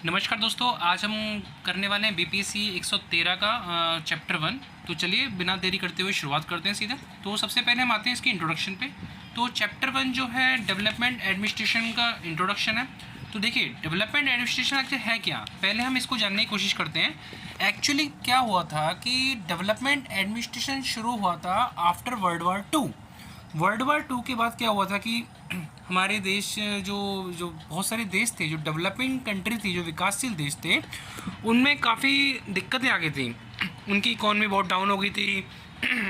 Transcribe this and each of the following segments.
नमस्कार दोस्तों, आज हम करने वाले हैं बीपीएससी 113 का चैप्टर 1। तो चलिए बिना देरी करते हुए शुरुआत करते हैं सीधे। तो सबसे पहले हम आते हैं इसकी इंट्रोडक्शन पे। तो चैप्टर 1 जो है डेवलपमेंट एडमिनिस्ट्रेशन का इंट्रोडक्शन है। तो देखिए डेवलपमेंट एडमिनिस्ट्रेशन आखिर है क्या, पहले हम इसको जानने की कोशिश करते हैं। एक्चुअली क्या हुआ था कि डेवलपमेंट एडमिनिस्ट्रेशन शुरू हुआ था आफ्टर वर्ल्ड वार 2 के बाद क्या हुआ था कि हमारे देश जो जो बहुत सारे देश थे, जो डेवलपिंग कंट्री थी, जो विकासशील देश थे, उनमें काफ़ी दिक्कतें आ गई थी। उनकी इकॉनमी बहुत डाउन हो गई थी,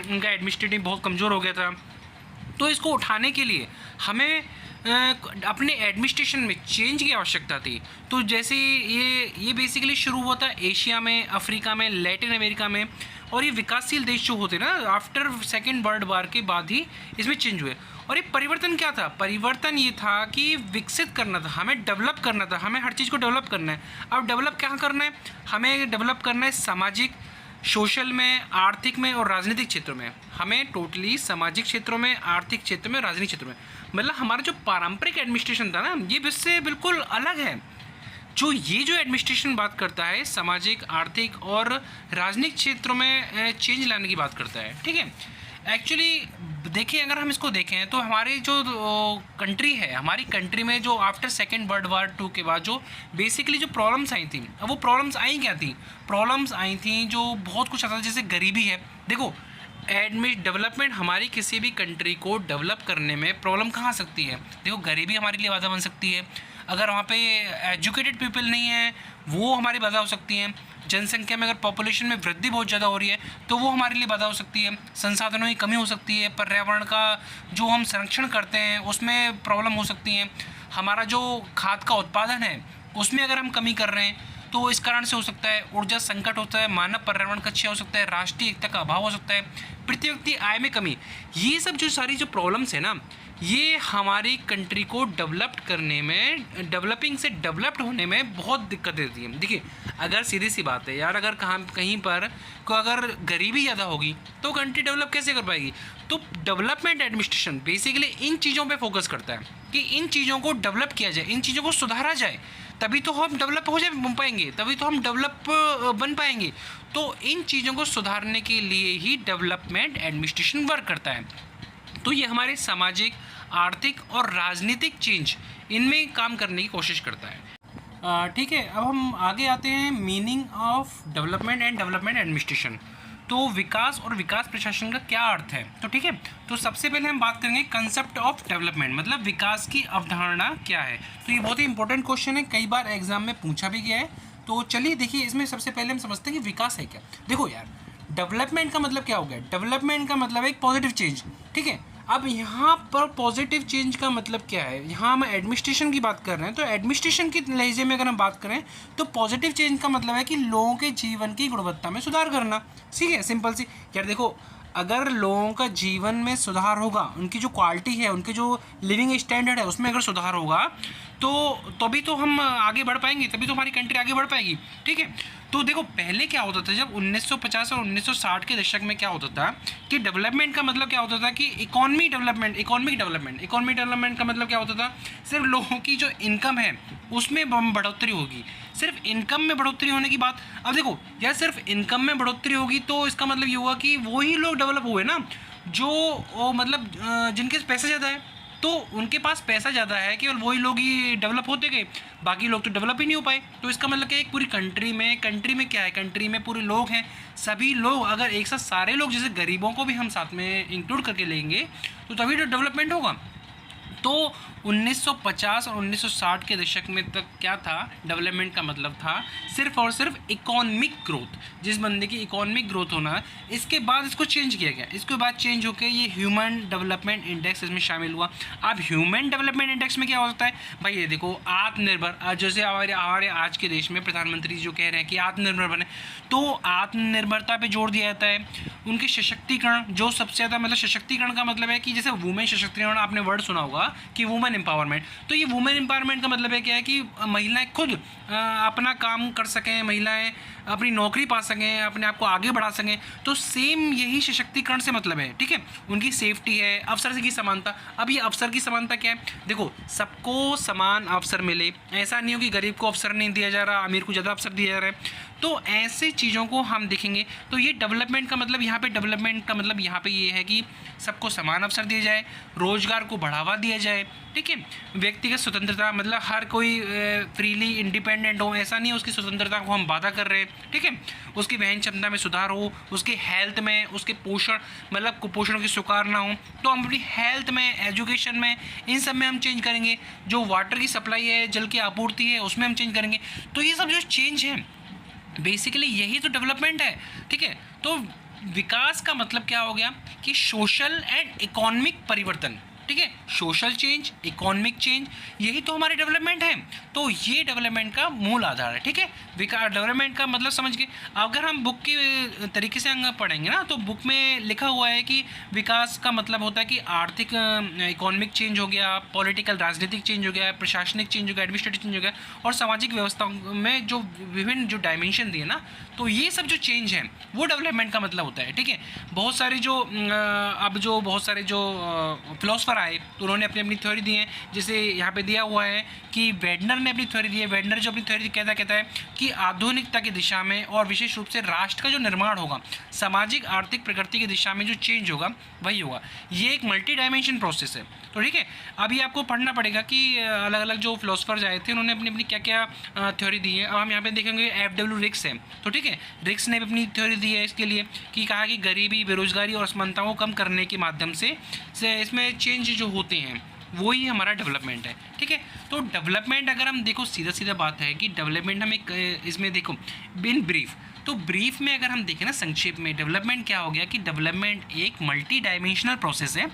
उनका एडमिनिस्ट्रेटिव बहुत कमज़ोर हो गया था। तो इसको उठाने के लिए हमें अपने एडमिनिस्ट्रेशन में चेंज की आवश्यकता थी। तो जैसे ये बेसिकली शुरू हुआ था एशिया में, अफ्रीका में, लैटिन अमेरिका में। और ये विकासशील देश जो होते ना, आफ्टर सेकेंड वर्ल्ड वार के बाद ही इसमें चेंज हुए। और ये परिवर्तन क्या था? परिवर्तन ये था कि विकसित करना था, हमें डेवलप करना था, हमें हर चीज़ को डेवलप करना है। अब डेवलप क्या करना है? हमें डेवलप करना है सामाजिक, सोशल में, आर्थिक में और राजनीतिक क्षेत्रों में। हमें टोटली सामाजिक क्षेत्रों में, आर्थिक क्षेत्र में, राजनीतिक क्षेत्रों में, मतलब हमारा जो पारंपरिक एडमिनिस्ट्रेशन था ना, ये इससे बिल्कुल अलग है। जो एडमिनिस्ट्रेशन बात करता है सामाजिक, आर्थिक और राजनीतिक क्षेत्रों में चेंज लाने की बात करता है। ठीक है, एक्चुअली देखिए, अगर हम इसको देखें तो हमारी जो कंट्री है, हमारी कंट्री में जो आफ्टर सेकेंड वर्ल्ड वार 2 के बाद जो बेसिकली जो प्रॉब्लम्स आई थी, अब वो प्रॉब्लम्स आई क्या थी? प्रॉब्लम्स आई थी जो बहुत कुछ आता था, जैसे गरीबी है। देखो डेवलपमेंट, हमारी किसी भी कंट्री को डेवलप करने में प्रॉब्लम कहाँ आ सकती है? देखो गरीबी हमारे लिए बाधा बन सकती है। अगर वहाँ पे एजुकेटेड पीपल नहीं है, वो हमारी बाधा हो सकती है। जनसंख्या में अगर पॉपुलेशन में वृद्धि बहुत ज़्यादा हो रही है तो वो हमारे लिए बाधा हो सकती है। संसाधनों की कमी हो सकती है। पर्यावरण का जो हम संरक्षण करते हैं उसमें प्रॉब्लम हो सकती है। हमारा जो खाद का उत्पादन है उसमें अगर हम कमी कर रहे हैं तो इस कारण से हो सकता है। ऊर्जा संकट होता है, मानव पर्यावरण का क्षय हो सकता है, राष्ट्रीय एकता का अभाव हो सकता है, प्रति व्यक्ति आय में कमी। ये सब जो सारी जो प्रॉब्लम्स है ना, ये हमारी कंट्री को डेवलप्ड करने में, डेवलपिंग से डेवलप्ड होने में बहुत दिक्कत देती है। देखिए अगर सीधी सी बात है यार, अगर कहीं पर को अगर गरीबी ज़्यादा होगी तो कंट्री डेवलप कैसे कर पाएगी? तो डेवलपमेंट एडमिनिस्ट्रेशन बेसिकली इन चीज़ों पे फोकस करता है कि इन चीज़ों को डेवलप किया जाए, इन चीज़ों को सुधारा जाए, तभी तो हम डेवलप हो जाए पाएंगे, तभी तो हम डेवलप बन पाएंगे। तो इन चीज़ों को सुधारने के लिए ही डेवलपमेंट एडमिनिस्ट्रेशन वर्क करता है। तो ये हमारे सामाजिक, आर्थिक और राजनीतिक चेंज, इनमें काम करने की कोशिश करता है। ठीक है, अब हम आगे आते हैं meaning of development and development administration. तो विकास और विकास प्रशासन का क्या अर्थ है? तो ठीक है, तो सबसे पहले हम बात करेंगे कंसेप्ट ऑफ डेवलपमेंट, मतलब विकास की अवधारणा क्या है। तो ये बहुत ही इंपॉर्टेंट क्वेश्चन है, कई बार एग्जाम में पूछा भी गया है। तो चलिए देखिए, इसमें सबसे पहले हम समझते हैं कि विकास है क्या। देखो यार, डेवलपमेंट का मतलब क्या हो गया? डेवलपमेंट का मतलब एक पॉजिटिव चेंज। ठीक है, अब यहाँ पर पॉजिटिव चेंज का मतलब क्या है? यहाँ हम एडमिनिस्ट्रेशन की बात कर रहे हैं, तो एडमिनिस्ट्रेशन की लहजे में अगर हम बात करें तो पॉजिटिव चेंज का मतलब है कि लोगों के जीवन की गुणवत्ता में सुधार करना। ठीक है, सिंपल सी। यार देखो, अगर लोगों का जीवन में सुधार होगा, उनकी जो क्वालिटी है, उनके जो लिविंग स्टैंडर्ड है, उसमें अगर सुधार होगा तो तभी तो हम आगे बढ़ पाएंगे, तभी तो हमारी कंट्री आगे बढ़ पाएगी। ठीक है, तो देखो पहले क्या होता था, जब 1950 और 1960 के दशक में क्या होता था कि डेवलपमेंट का मतलब क्या होता था कि इकोनॉमिक डेवलपमेंट का मतलब क्या होता था? सिर्फ लोगों की जो इनकम है उसमें बढ़ोतरी होगी, सिर्फ इनकम में बढ़ोतरी होने की बात। अब देखो यार, सिर्फ इनकम में बढ़ोतरी होगी तो इसका मतलब ये हुआ कि वही लोग डेवलप हुए ना जो मतलब जिनके पैसे ज़्यादा है। तो उनके पास पैसा ज़्यादा है, केवल वही लोग ही डेवलप होते गए, बाकी लोग तो डेवलप ही नहीं हो पाए। तो इसका मतलब क्या है, एक पूरी कंट्री में क्या है, कंट्री में पूरे लोग हैं, सभी लोग अगर एक साथ, सारे लोग, जैसे गरीबों को भी हम साथ में इंक्लूड करके लेंगे तो तभी तो डेवलपमेंट होगा। तो 1950 और 1960 के दशक में तक क्या था? डेवलपमेंट का मतलब था सिर्फ और सिर्फ इकोनॉमिक ग्रोथ, जिस बंदे की इकोनॉमिक ग्रोथ होना। इसके बाद इसको चेंज किया गया, इसके बाद चेंज होकर ये ह्यूमन डेवलपमेंट इंडेक्स इसमें शामिल हुआ। अब ह्यूमन डेवलपमेंट इंडेक्स में क्या होता है भाई? ये देखो, आत्मनिर्भर, जैसे हमारे आज के देश में प्रधानमंत्री जो कह रहे हैं कि आत्मनिर्भर बने, तो आत्मनिर्भरता पे जोर दिया जाता है। उनके सशक्तिकरण, जो सबसे ज़्यादा, मतलब सशक्तिकरण का मतलब है कि जैसे वुमेन सशक्तिकरण, आपने वर्ड सुना होगा कि वुमेन वुमेन एम्पावरमेंट। तो ये वुमेन एम्पावरमेंट का मतलब है क्या है कि महिलाएं खुद अपना काम कर सकें, महिलाएं अपनी नौकरी पा सकें, अपने आप को आगे बढ़ा सकें। तो सेम यही सशक्तिकरण से मतलब है, ठीक है। उनकी सेफ्टी है, अवसर की समानता। अब ये अवसर की समानता क्या है? देखो, सबको समान अवसर मिले, ऐसा नहीं हो कि गरीब को अवसर नहीं दिया जा रहा, अमीर को ज़्यादा अवसर दिया जा रहा है। तो ऐसे चीज़ों को हम देखेंगे। तो ये डेवलपमेंट का मतलब यहाँ पे, डेवलपमेंट का मतलब यहाँ पे ये है कि सबको समान अवसर दिया जाए, रोजगार को बढ़ावा दिया जाए, ठीक है। व्यक्तिगत स्वतंत्रता, मतलब हर कोई फ्रीली इंडिपेंडेंट हो, ऐसा नहीं है उसकी स्वतंत्रता को हम बाधा कर रहे हैं, ठीक है। उसकी वहन क्षमता में सुधार हो, उसके हेल्थ में, उसके पोषण, मतलब कुपोषण की शिकार ना हो। तो हम अपनी हेल्थ में, एजुकेशन में, इन सब में हम चेंज करेंगे। जो वाटर की सप्लाई है, जल की आपूर्ति है, उसमें हम चेंज करेंगे। तो ये सब जो चेंज है, बेसिकली यही तो डेवलपमेंट है, ठीक है। तो विकास का मतलब क्या हो गया कि सोशल एंड इकोनॉमिक परिवर्तन, ठीक है। सोशल चेंज, इकोनॉमिक चेंज, यही तो हमारे डेवलपमेंट है। तो ये डेवलपमेंट का मूल आधार है, ठीक है। विकास, डेवलपमेंट का मतलब समझ के, अगर हम बुक के तरीके से अंग पढ़ेंगे ना, तो बुक में लिखा हुआ है कि विकास का मतलब होता है कि आर्थिक, इकोनॉमिक चेंज हो गया, पॉलिटिकल राजनीतिक चेंज हो गया, प्रशासनिक चेंज हो गया, एडमिनिस्ट्रेटिव चेंज हो गया, और सामाजिक व्यवस्थाओं में जो विभिन्न जो डायमेंशन दिए ना, तो ये सब जो चेंज है वो डेवलपमेंट का मतलब होता है, ठीक है। बहुत सारे जो अब जो बहुत सारे जो फिलोसफर आए, तो उन्होंने अपनी अपनी थ्योरी दी है। जैसे यहाँ पे दिया हुआ है कि वेडनर ने अपनी थ्योरी दी है। वेडनर जो अपनी थ्योरी कहता है कि आधुनिकता की दिशा में, और विशेष रूप से राष्ट्र का जो निर्माण होगा, सामाजिक आर्थिक प्रकृति की दिशा में जो चेंज होगा वही होगा। ये एक मल्टी डायमेंशन प्रोसेस है। तो ठीक है, अभी आपको पढ़ना पड़ेगा कि अलग अलग जो फिलोसफर्स आए थे उन्होंने अपनी अपनी क्या क्या थ्योरी दी है। अब हम यहाँ पे देखेंगे FW रिक्स है, तो ठीक है, रिक्स ने भी अपनी थ्योरी दी है इसके लिए, कि कहा कि गरीबी, बेरोजगारी और असमानताओं को कम करने के माध्यम से इसमें चेंज जो होते हैं वही हमारा डेवलपमेंट है, ठीक है। तो डेवलपमेंट अगर हम देखो, सीधा सीधा बात है कि डेवलपमेंट हम एक इसमें देखो बिन ब्रीफ, तो ब्रीफ में अगर हम देखें ना, संक्षेप में, डेवलपमेंट क्या हो गया कि डेवलपमेंट एक मल्टी डायमेंशनल प्रोसेस है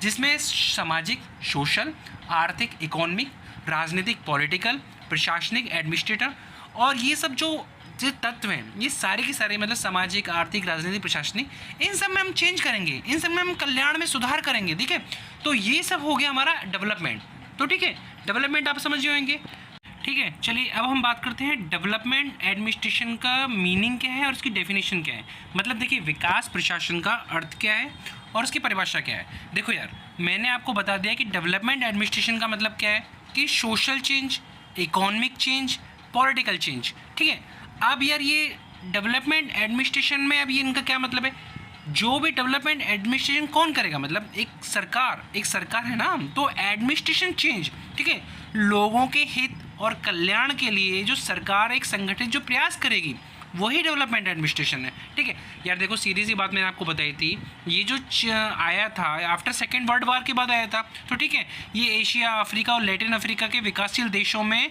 जिसमें सामाजिक, सोशल, आर्थिक, इकोनॉमिक, राजनीतिक, पॉलिटिकल, प्रशासनिक, एडमिनिस्ट्रेटर, और ये सब जो तत्व हैं, ये सारे के सारे, मतलब सामाजिक, आर्थिक, राजनीतिक, प्रशासनिक, इन सब में हम चेंज करेंगे, इन सब में हम कल्याण में सुधार करेंगे, ठीक है। तो ये सब हो गया हमारा डेवलपमेंट। तो ठीक है, डेवलपमेंट आप समझ होंगे, ठीक है। चलिए अब हम बात करते हैं डेवलपमेंट एडमिनिस्ट्रेशन का मीनिंग क्या है और उसकी डेफिनेशन क्या है। मतलब देखिए, विकास प्रशासन का अर्थ क्या है और उसकी परिभाषा क्या है। देखो यार, मैंने आपको बता दिया कि डेवलपमेंट एडमिनिस्ट्रेशन का मतलब क्या है कि social change, economic change, political change, ठीक है। अब यार ये डेवलपमेंट एडमिनिस्ट्रेशन में अब ये इनका क्या मतलब है, जो भी डेवलपमेंट एडमिनिस्ट्रेशन कौन करेगा, मतलब एक सरकार है ना, तो एडमिनिस्ट्रेशन चेंज, ठीक है, लोगों के हित और कल्याण के लिए जो सरकार एक संगठित जो प्रयास करेगी वही डेवलपमेंट एडमिनिस्ट्रेशन है, ठीक है। यार देखो, सीधी सी बात मैंने आपको बताई थी, ये जो आया था आफ्टर सेकेंड वर्ल्ड वार के बाद आया था, तो ठीक है, ये एशिया, अफ्रीका और लैटिन अफ्रीका के विकासशील देशों में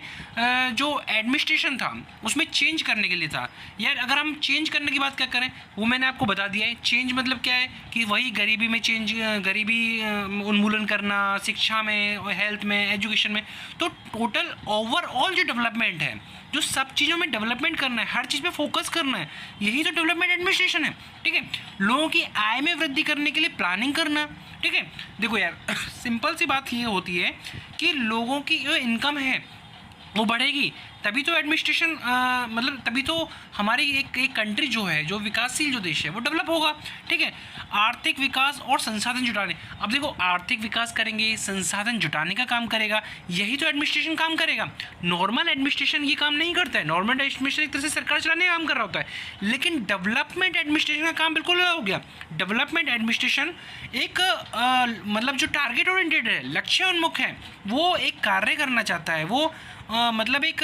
जो एडमिनिस्ट्रेशन था उसमें चेंज करने के लिए था। यार अगर हम चेंज करने की बात क्या करें, वो मैंने आपको बता दिया है। चेंज मतलब क्या है कि वही गरीबी में चेंज, गरीबी उन्मूलन करना, शिक्षा में, हेल्थ में, एजुकेशन में। तो टोटल ओवरऑल जो डेवलपमेंट है, जो सब चीज़ों में डेवलपमेंट करना है, हर चीज़ पे फोकस करना है, यही तो डेवलपमेंट एडमिनिस्ट्रेशन है, ठीक है। लोगों की आय में वृद्धि करने के लिए प्लानिंग करना, ठीक है। देखो यार, सिंपल सी बात ये होती है कि लोगों की जो इनकम है वो बढ़ेगी, तभी तो एडमिनिस्ट्रेशन, मतलब तभी तो हमारी एक कंट्री जो है, जो विकासशील जो देश है, वो डेवलप होगा, ठीक है। आर्थिक विकास और संसाधन जुटाने, अब देखो, आर्थिक विकास करेंगे, संसाधन जुटाने का काम करेगा, यही तो एडमिनिस्ट्रेशन काम करेगा। नॉर्मल एडमिनिस्ट्रेशन ये काम नहीं करता है। नॉर्मल एडमिनिस्ट्रेशन एक तरह से सरकार चलाने का काम कर रहा होता है, लेकिन डेवलपमेंट एडमिनिस्ट्रेशन का काम बिल्कुल अलग हो गया। डेवलपमेंट एडमिनिस्ट्रेशन एक मतलब जो टारगेट ओरिएंटेड है, लक्ष्य उन्मुख है, वो एक कार्य करना चाहता है, वो मतलब एक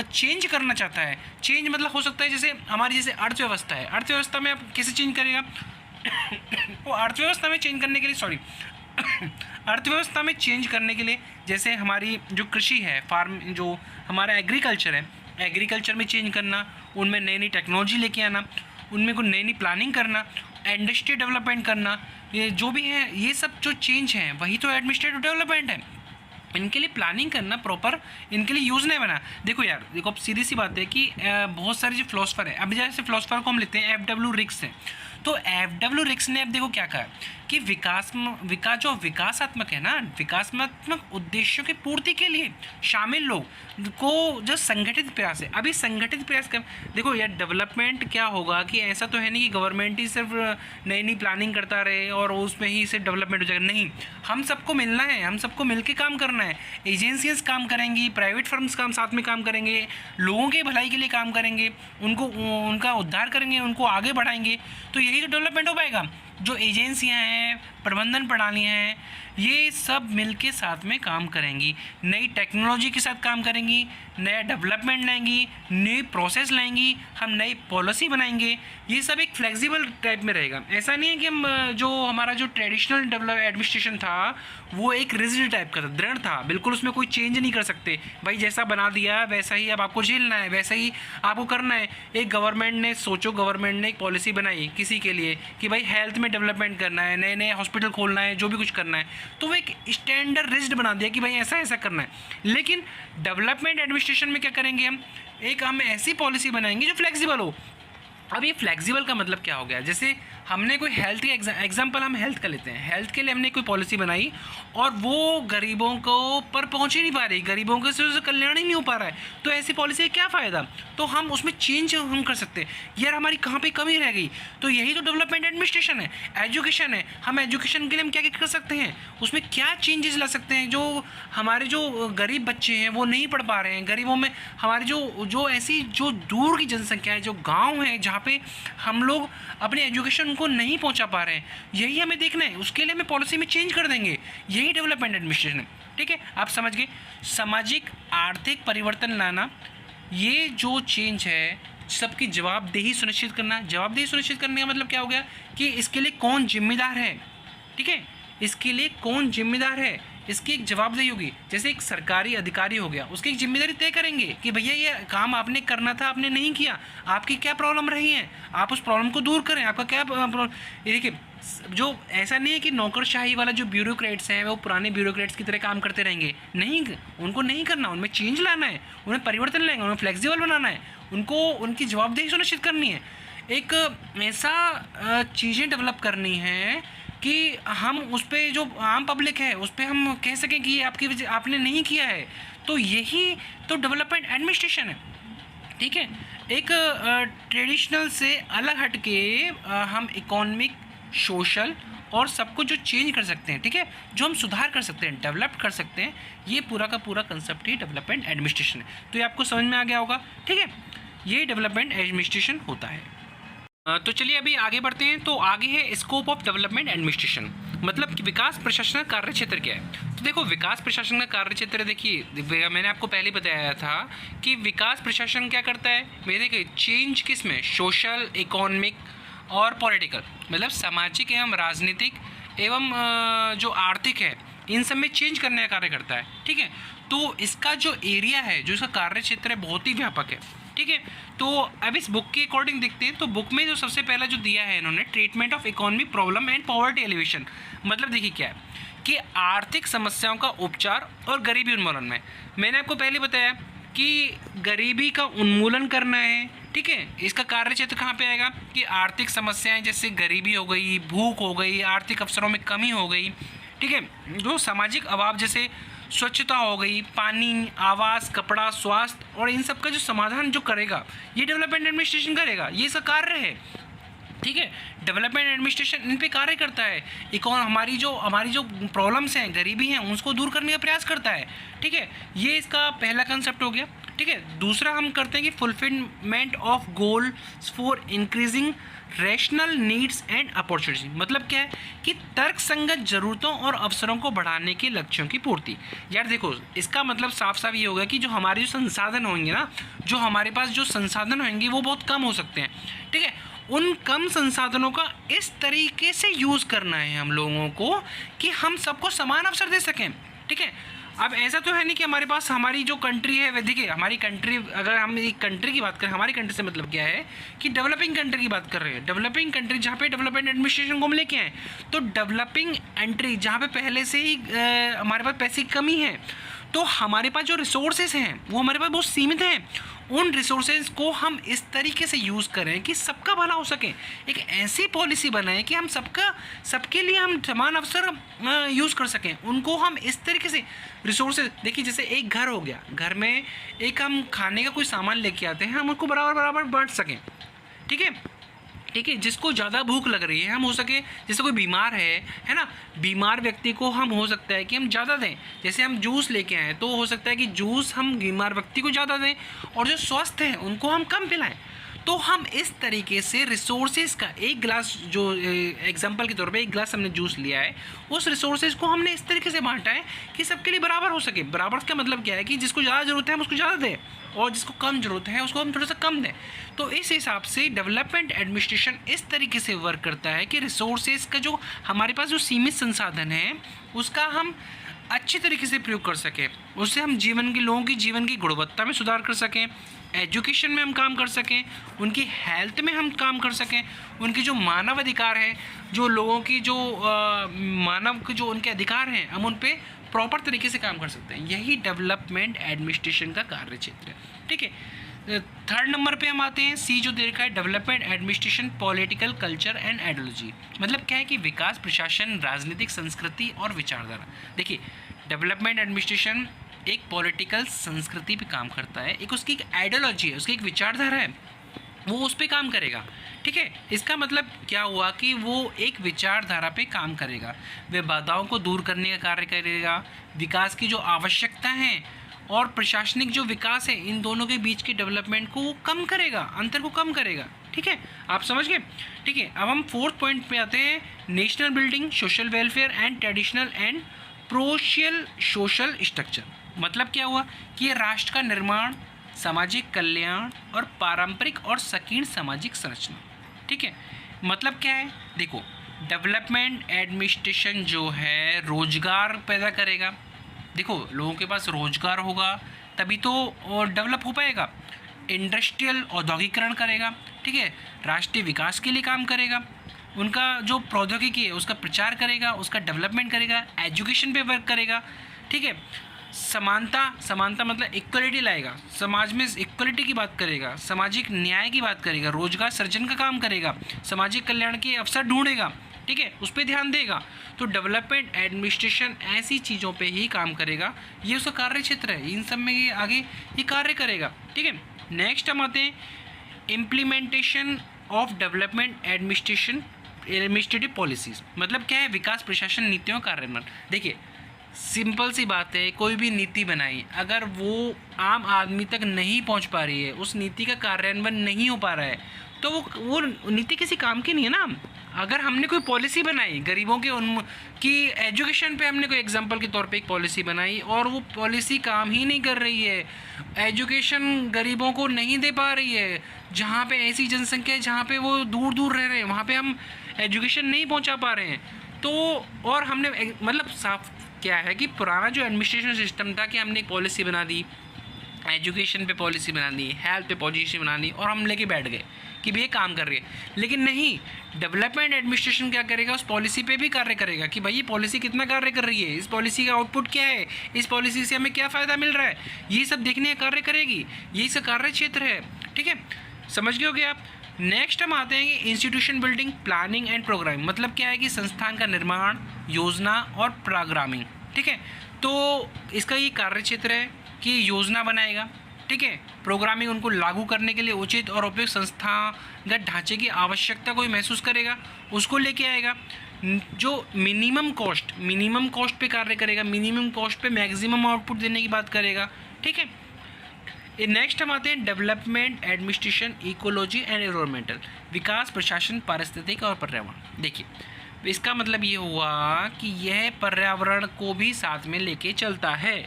चेंज करना चाहता है। चेंज मतलब हो सकता है जैसे हमारी जैसे अर्थव्यवस्था है, अर्थव्यवस्था में आप कैसे चेंज करेगा वो अर्थव्यवस्था में चेंज करने के लिए अर्थव्यवस्था में चेंज करने के लिए, जैसे हमारी जो कृषि है, फार्म, जो हमारा एग्रीकल्चर है, एग्रीकल्चर में चेंज करना, उनमें नई नई टेक्नोलॉजी लेके आना, उनमें कोई नई नई प्लानिंग करना, इंडस्ट्री डेवलपमेंट करना, ये जो भी है, ये सब जो चेंज हैं वही तो एडमिनिस्ट्रेटिव डेवलपमेंट है। इनके लिए प्लानिंग करना प्रॉपर, इनके लिए यूज़ नहीं बना। देखो यार, देखो अब सीधी सी बात है कि बहुत सारे जो फिलोसफर है, अब जैसे फिलोसफर को हम लेते हैं FW रिक्स है, तो FW रिक्स ने अब देखो क्या कहा कि जो विकासात्मक है ना, विकासात्मक उद्देश्यों की पूर्ति के लिए शामिल लोग को जो संगठित प्रयास है, अभी संगठित प्रयास कर देखो यार, डेवलपमेंट क्या होगा कि ऐसा तो है नहीं कि गवर्नमेंट ही सिर्फ नई नई प्लानिंग करता रहे और उसमें ही सिर्फ डेवलपमेंट हो जाएगा, नहीं, हम सबको मिलना है, हम सबको मिलके काम करना है, एजेंसीज काम करेंगी, प्राइवेट फर्म्स काम साथ में काम करेंगे, लोगों के भलाई के लिए काम करेंगे, उनका उद्धार करेंगे, उनको आगे बढ़ाएंगे, तो यही तो डेवलपमेंट हो पाएगा। जो एजेंसियां हैं, प्रबंधन प्रणालियां हैं, ये सब मिलके साथ में काम करेंगी, नई टेक्नोलॉजी के साथ काम करेंगी, नया डेवलपमेंट लाएंगी, नई प्रोसेस लाएंगी, हम नई पॉलिसी बनाएंगे, ये सब एक फ्लेक्सिबल टाइप में रहेगा। ऐसा नहीं है कि हम जो हमारा जो ट्रेडिशनल एडमिनिस्ट्रेशन था वो एक रिजिड टाइप का था, दृढ़ था, बिल्कुल उसमें कोई चेंज नहीं कर सकते, भाई जैसा बना दिया वैसा ही अब आपको झेलना है, वैसा ही आपको करना है। एक गवर्नमेंट ने सोचो, गवर्नमेंट ने एक पॉलिसी बनाई किसी के लिए कि भाई हेल्थ में डेवलपमेंट करना है, नए नए हॉस्पिटल खोलना है, जो भी कुछ करना है, तो वो एक स्टैंडर्ड रिजिड बना दिया कि भाई ऐसा ऐसा करना है। लेकिन डेवलपमेंट एडमिनिस्ट्रेशन में क्या करेंगे हम ऐसी पॉलिसी बनाएंगे जो फ्लेक्सिबल हो। अब ये फ्लेक्सिबल का मतलब क्या हो गया, जैसे हमने कोई हेल्थ के एग्जाम्पल हम हेल्थ का लेते हैं, हेल्थ के लिए हमने कोई पॉलिसी बनाई और वो गरीबों को पर पहुंच ही नहीं पा रही, गरीबों के से कल्याण ही नहीं हो पा रहा है, तो ऐसी पॉलिसी क्या फ़ायदा। तो हम उसमें चेंज हम कर सकते हैं, यार हमारी कहाँ पे कमी रह गई, तो यही तो डेवलपमेंट एडमिनिस्ट्रेशन है, एजुकेशन है। हम एजुकेशन के लिए हम क्या क्या कर सकते हैं, उसमें क्या चेंजेस ला सकते हैं, जो हमारे जो गरीब बच्चे हैं वो नहीं पढ़ पा रहे हैं, गरीबों में हमारे जो ऐसी जो दूर की जनसंख्या है, जो गाँव है जहाँ पे हम लोग अपने एजुकेशन को नहीं पहुंचा पा रहे हैं, यही हमें देखना है, उसके लिए हमें पॉलिसी में चेंज कर देंगे, यही डेवलपमेंट एडमिनिस्ट्रेशन है। ठीक है, आप समझ गए। सामाजिक आर्थिक परिवर्तन लाना, ये जो चेंज है सबकी जवाबदेही सुनिश्चित करना। जवाबदेही सुनिश्चित करने का मतलब क्या हो गया कि इसके लिए कौन जिम्मेदार है, ठीक है, इसके लिए कौन जिम्मेदार है, इसकी एक जवाबदेही होगी। जैसे एक सरकारी अधिकारी हो गया, उसकी एक जिम्मेदारी तय करेंगे कि भैया ये काम आपने करना था, आपने नहीं किया, आपकी क्या प्रॉब्लम रही है, आप उस प्रॉब्लम को दूर करें, आपका क्या प्रॉब्लम। ये देखिए, जो ऐसा नहीं है कि नौकरशाही वाला जो ब्यूरोक्रेट्स हैं वो पुराने ब्यूरोक्रेट्स की तरह काम करते रहेंगे, नहीं, उनको नहीं करना, उनमें चेंज लाना है, उन्हें परिवर्तन लाएंगे, उन्हें फ्लेक्सिबल बनाना है, उनको उनकी जवाबदेही सुनिश्चित करनी है। एक ऐसा चीज़ें डेवलप करनी है कि हम उस पर जो आम पब्लिक है उस पर हम कह सकें कि ये आपकी वजह आपने नहीं किया है, तो यही तो डेवलपमेंट एडमिनिस्ट्रेशन है। ठीक है, एक ट्रेडिशनल से अलग हट के हम इकोनॉमिक, सोशल और सबको जो चेंज कर सकते हैं, ठीक है, जो हम सुधार कर सकते हैं, डेवलप कर सकते हैं, ये पूरा का पूरा कंसेप्ट ही डेवलपमेंट एडमिनिस्ट्रेशन है। तो ये आपको समझ में आ गया होगा, ठीक है, ये डेवलपमेंट एडमिनिस्ट्रेशन होता है। तो चलिए अभी आगे बढ़ते हैं। तो आगे है स्कोप ऑफ डेवलपमेंट एडमिनिस्ट्रेशन, मतलब कि विकास प्रशासन का कार्य क्षेत्र क्या है। तो देखो, विकास प्रशासन का कार्य क्षेत्र, देखिए मैंने आपको पहले बताया था कि विकास प्रशासन क्या करता है। मेरे देखिए, चेंज किस में, सोशल, इकोनॉमिक और पॉलिटिकल, मतलब सामाजिक एवं राजनीतिक एवं जो आर्थिक है, इन सब में चेंज करने का कार्य करता है। ठीक है, तो इसका जो एरिया है, जो इसका कार्य क्षेत्र है, बहुत ही व्यापक है। ठीक है, तो अब इस बुक के अकॉर्डिंग देखते हैं। तो बुक में जो सबसे पहला जो दिया है इन्होंने, treatment of economic problem and poverty alleviation, मतलब देखिए क्या है कि आर्थिक समस्याओं का उपचार और गरीबी उन्मूलन में। मैंने आपको पहले बताया कि गरीबी का उन्मूलन करना है। ठीक है, इसका कार्य क्षेत्र कहाँ पे आएगा कि आर्थिक समस्याएं जैसे गरीबी हो गई, भूख हो गई, आर्थिक अवसरों में कमी हो गई, ठीक है, जो सामाजिक अभाव जैसे स्वच्छता हो गई, पानी, आवास, कपड़ा, स्वास्थ्य, और इन सब का जो समाधान जो करेगा ये डेवलपमेंट एडमिनिस्ट्रेशन करेगा, ये इसका कार्य है। ठीक है, डेवलपमेंट एडमिनिस्ट्रेशन इन पे कार्य करता है। हमारी जो प्रॉब्लम्स हैं, गरीबी हैं, उसको दूर करने का प्रयास करता है। ठीक है, ये इसका पहला कंसेप्ट हो गया। ठीक है, दूसरा हम करते हैं कि fulfilment of goals for increasing rational needs and opportunity, मतलब क्या है कि तर्कसंगत जरूरतों और अवसरों को बढ़ाने के लक्ष्यों की पूर्ति। यार देखो, इसका मतलब साफ साफ ये होगा कि जो हमारे जो संसाधन होंगे ना, जो हमारे पास जो संसाधन होंगे वो बहुत कम हो सकते हैं। ठीक है, उन कम संसाधनों का इस तरीके से यूज़ करना है हम लोगों को कि हम सबको समान अवसर दे सकें। ठीक है, अब ऐसा तो है नहीं कि हमारे पास हमारी जो कंट्री है, वह देखिए हमारी कंट्री, अगर हम एक कंट्री की बात करें, हमारी कंट्री से मतलब क्या है कि डेवलपिंग कंट्री की बात कर रहे हैं। डेवलपिंग कंट्री जहाँ पे डेवलपमेंट एडमिनिस्ट्रेशन को हम लेके आए, तो डेवलपिंग कंट्री जहाँ पे पहले से ही हमारे पास पैसे की कमी है, तो हमारे पास जो रिसोर्सेज हैं वो हमारे पास बहुत सीमित हैं। उन रिसोर्सेज को हम इस तरीके से यूज़ करें कि सबका भला हो सके। एक ऐसी पॉलिसी बनाएं कि हम सबके लिए हम समान अवसर यूज़ कर सकें। उनको हम इस तरीके से रिसोर्सेज, देखिए जैसे एक घर हो गया, घर में एक हम खाने का कोई सामान लेके आते हैं, हम उसको बराबर बराबर बांट सकें। ठीक है, जिसको ज़्यादा भूख लग रही है हम हो सके, जैसे कोई बीमार है ना, बीमार व्यक्ति को हम हो सकता है कि हम ज़्यादा दें। जैसे हम जूस लेके आए तो हो सकता है कि जूस हम बीमार व्यक्ति को ज़्यादा दें और जो स्वस्थ हैं उनको हम कम पिलाएं। तो हम इस तरीके से रिसोर्सेज का एक गिलास, जो एग्जांपल के तौर पे एक गिलास हमने जूस लिया है, उस रिसोर्सेज को हमने इस तरीके से बांटा है कि सबके लिए बराबर हो सके। बराबर का मतलब क्या है कि जिसको ज़्यादा ज़रूरत है हम उसको ज़्यादा दें और जिसको कम ज़रूरत है उसको हम थोड़ा सा कम दें। तो इस हिसाब से डेवलपमेंट एडमिनिस्ट्रेशन इस तरीके से वर्क करता है कि रिसोर्सेज का जो हमारे पास जो सीमित संसाधन है उसका हम अच्छी तरीके से प्रयोग कर सकें, उससे हम लोगों की जीवन की गुणवत्ता में सुधार कर सकें, एजुकेशन में हम काम कर सकें, उनकी हेल्थ में हम काम कर सकें, उनकी जो मानव अधिकार है, जो लोगों की जो मानव के जो उनके अधिकार हैं, हम उन पे प्रॉपर तरीके से काम कर सकते हैं। यही डेवलपमेंट एडमिनिस्ट्रेशन का कार्य क्षेत्र है। ठीक है, थर्ड नंबर पे हम आते हैं, सी जो दे रखा है, development administration political culture and ideology. मतलब क्या है कि विकास, प्रशासन, राजनीतिक संस्कृति और विचारधारा। देखिए डेवलपमेंट एडमिनिस्ट्रेशन एक पॉलिटिकल संस्कृति पे काम करता है, एक उसकी एक आइडियोलॉजी है, उसकी एक विचारधारा है, वो उस पे काम करेगा। ठीक है, इसका मतलब क्या हुआ कि वो एक विचारधारा पे काम करेगा, वे बाधाओं को दूर करने का कार्य करेगा, विकास की जो आवश्यकता है और प्रशासनिक जो विकास है, इन दोनों के बीच के डेवलपमेंट को वो कम करेगा, अंतर को कम करेगा। ठीक है, आप समझ गए। ठीक है, अब हम फोर्थ पॉइंट पे आते हैं, national building, social welfare and traditional and parochial social structure. मतलब क्या हुआ कि ये राष्ट्र का निर्माण, सामाजिक कल्याण और पारंपरिक और संकीर्ण सामाजिक संरचना। ठीक है, मतलब क्या है, देखो डेवलपमेंट एडमिनिस्ट्रेशन जो है रोजगार पैदा करेगा। देखो लोगों के पास रोजगार होगा तभी तो डेवलप हो पाएगा। इंडस्ट्रियल औद्योगिकरण करेगा। ठीक है, राष्ट्रीय विकास के लिए काम करेगा, उनका जो प्रौद्योगिकी है उसका प्रचार करेगा, उसका डेवलपमेंट करेगा, एजुकेशन पे वर्क करेगा। ठीक है, समानता मतलब इक्वलिटी लाएगा, समाज में इक्वलिटी की बात करेगा, सामाजिक न्याय की बात करेगा, रोजगार सृजन का काम करेगा, सामाजिक कल्याण के अवसर ढूंढेगा। ठीक है, उस पर ध्यान देगा। तो डेवलपमेंट एडमिनिस्ट्रेशन ऐसी चीज़ों पे ही काम करेगा, ये उसका कार्य क्षेत्र है, इन सब में ये आगे ये कार्य करेगा। ठीक है, नेक्स्ट हम आते हैं implementation of development administrative policies. मतलब क्या है, विकास प्रशासन नीतियों का कार्यान्वयन। देखिए सिंपल सी बात है, कोई भी नीति बनाई अगर वो आम आदमी तक नहीं पहुंच पा रही है, उस नीति का कार्यान्वयन नहीं हो पा रहा है, तो वो नीति किसी काम की नहीं है ना। अगर हमने कोई पॉलिसी बनाई गरीबों के की एजुकेशन पे, हमने कोई एग्जांपल के तौर पे एक पॉलिसी बनाई और वो पॉलिसी काम ही नहीं कर रही है, एजुकेशन गरीबों को नहीं दे पा रही है, जहाँ पे ऐसी जनसंख्या है जहाँ पे वो दूर दूर रह रहे हैं, वहाँ पे हम एजुकेशन नहीं पहुँचा पा रहे हैं, तो और हमने मतलब साफ क्या है कि पुराना जो एडमिनिस्ट्रेशन सिस्टम था कि हमने एक पॉलिसी बना दी, एजुकेशन पे पॉलिसी बना दी, हेल्थ पे पॉलिसी बना दी और हम लेके बैठ गए कि भाई ये काम कर रही है। लेकिन नहीं, डेवलपमेंट एडमिनिस्ट्रेशन क्या करेगा, उस पॉलिसी पे भी कार्य करेगा कि भाई ये पॉलिसी कितना कार्य कर रही है, इस पॉलिसी का आउटपुट क्या है, इस पॉलिसी से हमें क्या फ़ायदा मिल रहा है, ये सब देखने का कार्य करेगी। यही सब कार्य क्षेत्र है। ठीक है, समझ गए होगे आप। नेक्स्ट हम आते हैं कि institution building, planning and programming. मतलब क्या है कि संस्थान का निर्माण, योजना और प्रोग्रामिंग। ठीक है, तो इसका ये कार्य क्षेत्र है कि योजना बनाएगा। ठीक है, प्रोग्रामिंग उनको लागू करने के लिए उचित और उपयुक्त संस्थागत ढांचे की आवश्यकता को महसूस करेगा, उसको लेके आएगा। जो मिनिमम कॉस्ट पे कार्य करेगा, मिनिमम कॉस्ट पे मैक्सिमम आउटपुट देने की बात करेगा। ठीक है, नेक्स्ट हम आते हैं development administration, ecology and environmental. विकास, प्रशासन, पारिस्थितिक और पर्यावरण। देखिए इसका मतलब ये हुआ कि यह पर्यावरण को भी साथ में लेके चलता है।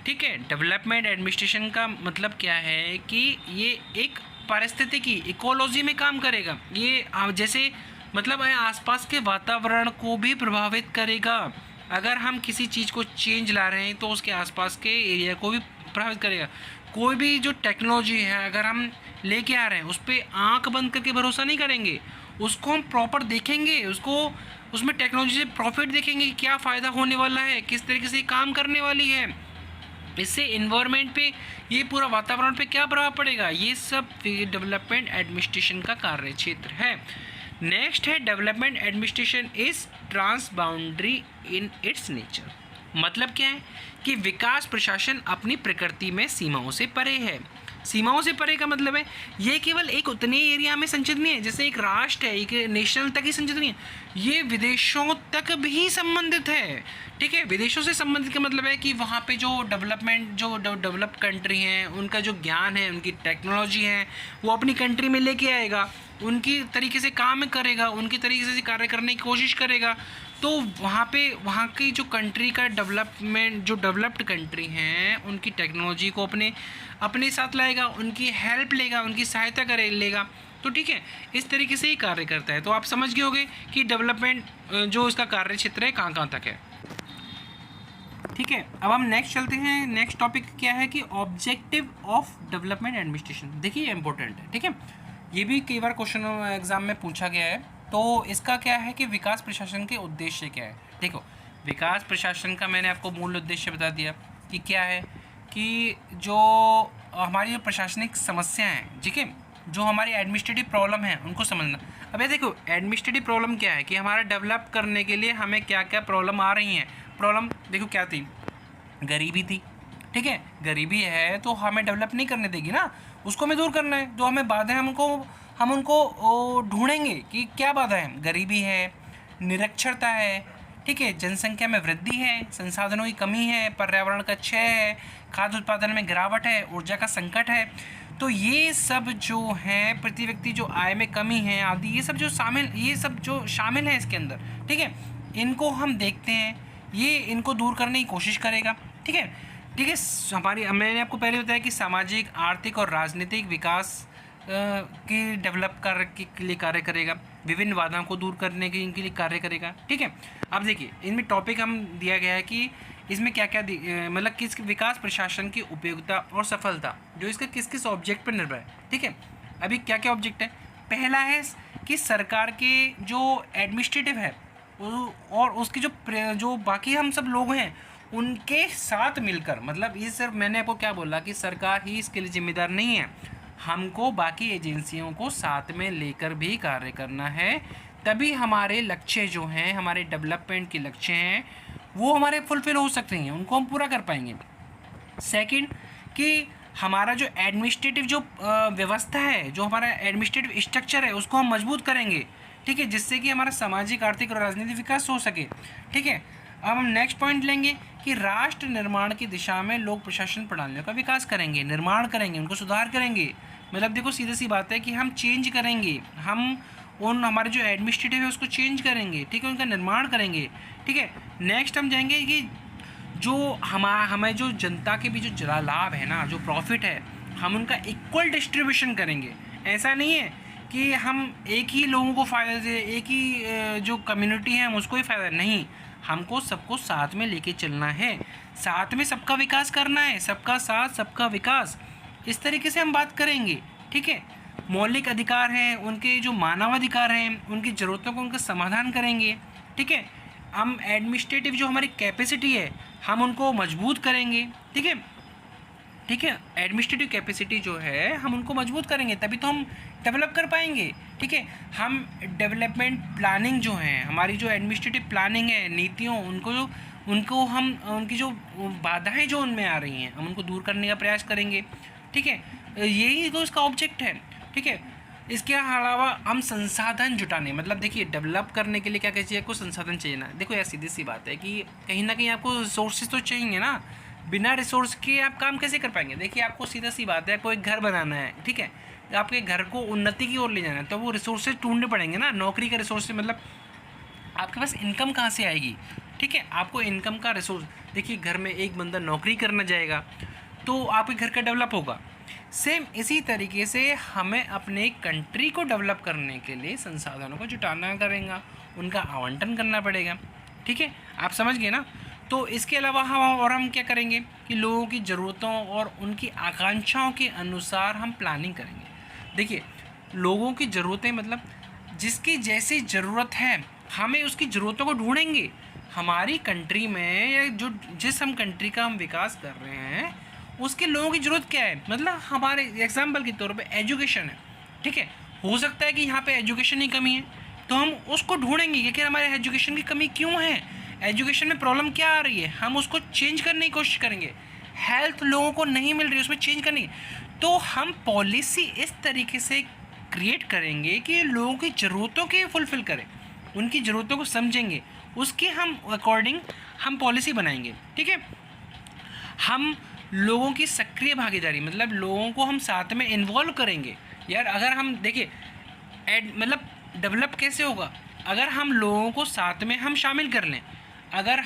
ठीक है, डेवलपमेंट एडमिनिस्ट्रेशन का मतलब क्या है कि ये एक पारिस्थितिकी, इकोलॉजी में काम करेगा। ये जैसे मतलब आसपास के वातावरण को भी प्रभावित करेगा। अगर हम किसी चीज़ को चेंज ला रहे हैं तो उसके आसपास के एरिया को भी प्रभावित करेगा। कोई भी जो टेक्नोलॉजी है अगर हम लेके आ रहे हैं उस पर आँख बंद करके भरोसा नहीं करेंगे, उसको हम प्रॉपर देखेंगे, उसमें टेक्नोलॉजी से प्रॉफिट देखेंगे, क्या फ़ायदा होने वाला है, किस तरीके से काम करने वाली है। इससे इन्वायरमेंट पे, ये पूरा वातावरण पे क्या प्रभाव पड़ेगा, ये सब डेवलपमेंट एडमिनिस्ट्रेशन का कार्य क्षेत्र है। नेक्स्ट है development administration is trans boundary in its nature. मतलब क्या है कि विकास प्रशासन अपनी प्रकृति में सीमाओं से परे है। सीमाओं से परे का मतलब है ये केवल एक उतने एरिया में संचित नहीं है, जैसे एक राष्ट्र है, एक नेशनल तक ही संचित नहीं है, ये विदेशों तक भी संबंधित है। ठीक है, विदेशों से संबंधित का मतलब है कि वहाँ पे जो डेवलपमेंट, जो डेवलप कंट्री हैं, उनका जो ज्ञान है, उनकी टेक्नोलॉजी है, वो अपनी कंट्री में लेके आएगा, उनकी तरीके से काम करेगा, उनकी तरीके से कार्य करने की कोशिश करेगा। तो वहाँ पे वहाँ की जो कंट्री का डेवलपमेंट, जो डेवलप्ड कंट्री हैं, उनकी टेक्नोलॉजी को अपने साथ लाएगा, उनकी हेल्प लेगा, उनकी सहायता लेगा। तो ठीक है, इस तरीके से ही कार्य करता है। तो आप समझ गए होंगे कि डेवलपमेंट जो इसका कार्य क्षेत्र है कहाँ तक है। ठीक है, अब हम नेक्स्ट चलते हैं। नेक्स्ट टॉपिक क्या है कि ऑब्जेक्टिव ऑफ डेवलपमेंट एडमिनिस्ट्रेशन। देखिए, इंपॉर्टेंट है। ठीक है, ये भी कई बार क्वेश्चन एग्जाम में पूछा गया है। तो इसका क्या है कि विकास प्रशासन के उद्देश्य क्या है। देखो, विकास प्रशासन का मैंने आपको मूल उद्देश्य बता दिया कि क्या है कि जो हमारी जो प्रशासनिक समस्या हैं, ठीक है, जो हमारी एडमिनिस्ट्रेटिव प्रॉब्लम है, उनको समझना। अब ये देखो, एडमिनिस्ट्रेटिव प्रॉब्लम क्या है कि हमारा डेवलप करने के लिए हमें क्या क्या प्रॉब्लम आ रही हैं। प्रॉब्लम देखो क्या थी, गरीबी थी। ठीक है, गरीबी है तो हमें डेवलप नहीं करने देगी ना, उसको हमें दूर करना है। जो हमें बाधाएं, हम उनको ढूंढेंगे कि क्या बाधा है। गरीबी है, निरक्षरता है, ठीक है, जनसंख्या में वृद्धि है, संसाधनों की कमी है, पर्यावरण का क्षय है, खाद्य उत्पादन में गिरावट है, ऊर्जा का संकट है। तो ये सब जो है, प्रति व्यक्ति जो आय में कमी है आदि, ये सब जो शामिल है इसके अंदर। ठीक है, इनको हम देखते हैं, ये इनको दूर करने की कोशिश करेगा। ठीक है, ठीक है, मैंने आपको पहले बताया कि सामाजिक, आर्थिक और राजनीतिक विकास की डेवलप के लिए कार्य करेगा, विभिन्न बाधाओं को दूर करने के लिए कार्य करेगा। ठीक है, अब देखिए, इनमें टॉपिक हम दिया गया है कि इसमें क्या क्या मतलब किस विकास प्रशासन की उपयोगिता और सफलता जो इसका किस किस ऑब्जेक्ट पर निर्भर है। ठीक है, अभी क्या क्या ऑब्जेक्ट है। पहला है कि सरकार के जो एडमिनिस्ट्रेटिव है और उसके जो बाकी हम सब लोग हैं उनके साथ मिलकर, मतलब ये सिर्फ मैंने आपको क्या बोला कि सरकार ही इसके लिए जिम्मेदार नहीं है, हमको बाकी एजेंसियों को साथ में लेकर भी कार्य करना है। तभी हमारे लक्ष्य जो हैं, हमारे डेवलपमेंट के लक्ष्य हैं, वो हमारे फुलफिल हो सकते हैं, उनको हम पूरा कर पाएंगे। सेकंड कि हमारा जो एडमिनिस्ट्रेटिव जो व्यवस्था है, जो हमारा एडमिनिस्ट्रेटिव स्ट्रक्चर है, उसको हम मजबूत करेंगे। ठीक है, जिससे कि हमारा सामाजिक, आर्थिक और राजनीतिक विकास हो सके। ठीक है, अब हम नेक्स्ट पॉइंट लेंगे कि राष्ट्र निर्माण की दिशा में लोक प्रशासन प्रणालियों का विकास करेंगे, निर्माण करेंगे, उनको सुधार करेंगे। मतलब देखो, सीधी सी बात है कि हम चेंज करेंगे, हम हमारे जो एडमिनिस्ट्रेटिव है उसको चेंज करेंगे। ठीक है, उनका निर्माण करेंगे। ठीक है, नेक्स्ट हम जाएंगे कि जो हमें जो जनता के भी जो लाभ है ना, जो प्रॉफिट है, हम उनका इक्वल डिस्ट्रीब्यूशन करेंगे। ऐसा नहीं है कि हम एक ही लोगों को फ़ायदा दे, एक ही जो कम्युनिटी है हम उसको ही फ़ायदा, नहीं, हमको सबको साथ में लेके चलना है, साथ में सबका विकास करना है, सबका साथ सबका विकास, इस तरीके से हम बात करेंगे। ठीक है, मौलिक अधिकार हैं, उनके जो मानवाधिकार हैं, उनकी ज़रूरतों को उनका समाधान करेंगे। ठीक है, हम एडमिनिस्ट्रेटिव जो हमारी कैपेसिटी है हम उनको मजबूत करेंगे। ठीक है, ठीक है, एडमिनिस्ट्रेटिव कैपेसिटी जो है हम उनको मजबूत करेंगे, तभी तो हम डेवलप कर पाएंगे। ठीक है, हम डेवलपमेंट प्लानिंग जो है, हमारी जो एडमिनिस्ट्रेटिव प्लानिंग है, नीतियों, उनको हम उनकी जो बाधाएं जो उनमें आ रही हैं हम उनको दूर करने का प्रयास करेंगे। ठीक है, यही तो इसका ऑब्जेक्ट है। ठीक है, इसके अलावा हम संसाधन जुटाने, मतलब देखिए, डेवलप करने के लिए क्या क्या चाहिए, आपको संसाधन चाहिए ना। देखो यार, सीधी सी बात है कि कहीं ना कहीं आपको रिसोर्सेज तो चाहिए ना, बिना रिसोर्स के आप काम कैसे कर पाएंगे। देखिए, आपको सीधा सी बात है, कोई घर बनाना है, ठीक है, आपके घर को उन्नति की ओर ले जाना है, तो वो रिसोर्सेज ढूंढने पड़ेंगे ना। नौकरी का रिसोर्स, मतलब आपके पास इनकम कहाँ से आएगी। ठीक है, आपको इनकम का रिसोर्स, देखिए, घर में एक बंदा नौकरी करना जाएगा तो आपके घर का डेवलप होगा। सेम इसी तरीके से हमें अपने कंट्री को डेवलप करने के लिए संसाधनों को जुटाना करेगा, उनका आवंटन करना पड़ेगा। ठीक है, आप समझ गए ना। तो इसके अलावा हम क्या करेंगे कि लोगों की ज़रूरतों और उनकी आकांक्षाओं के अनुसार हम प्लानिंग करेंगे। देखिए, लोगों की ज़रूरतें, मतलब जिसकी जैसी ज़रूरत है हमें उसकी ज़रूरतों को ढूंढेंगे, हमारी कंट्री में या जो जिस हम कंट्री का हम विकास कर रहे हैं उसके लोगों की ज़रूरत क्या है, मतलब हमारे एग्जाम्पल के तौर पे एजुकेशन है, ठीक है। हो सकता है कि यहाँ पे एजुकेशन की कमी है, तो हम उसको ढूंढेंगे कि हमारे एजुकेशन की कमी क्यों है, एजुकेशन में प्रॉब्लम क्या आ रही है, हम उसको चेंज करने की कोशिश करेंगे। हेल्थ लोगों को नहीं मिल रही, उसमें चेंज करनी है, तो हम पॉलिसी इस तरीके से क्रिएट करेंगे कि लोगों की ज़रूरतों के फुलफ़िल करें, उनकी ज़रूरतों को समझेंगे, उसके हम अकॉर्डिंग हम पॉलिसी बनाएंगे, ठीक है। हम लोगों की सक्रिय भागीदारी, मतलब लोगों को हम साथ में इन्वॉल्व करेंगे। यार अगर हम देखिए मतलब डेवलप कैसे होगा, अगर हम लोगों को साथ में हम शामिल कर लें, अगर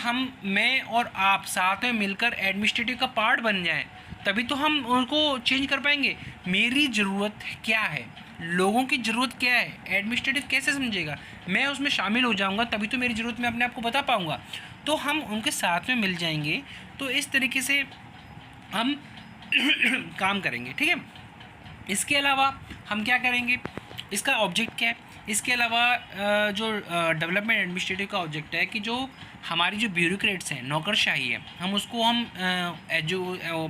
मैं और आप साथ में मिलकर एडमिनिस्ट्रेटिव का पार्ट बन जाएं, तभी तो हम उनको चेंज कर पाएंगे। मेरी ज़रूरत क्या है, लोगों की ज़रूरत क्या है, एडमिनिस्ट्रेटिव कैसे समझेगा, मैं उसमें शामिल हो जाऊंगा, तभी तो मेरी ज़रूरत मैं अपने आप को बता पाऊंगा। तो हम उनके साथ में मिल जाएंगे, तो इस तरीके से हम काम करेंगे, ठीक है। इसके अलावा हम क्या करेंगे, इसका ऑब्जेक्ट क्या है, इसके अलावा जो डेवलपमेंट एडमिनिस्ट्रेटिव का ऑब्जेक्ट है कि जो हमारी जो ब्यूरोक्रेट्स हैं, नौकरशाही है, हम उसको हम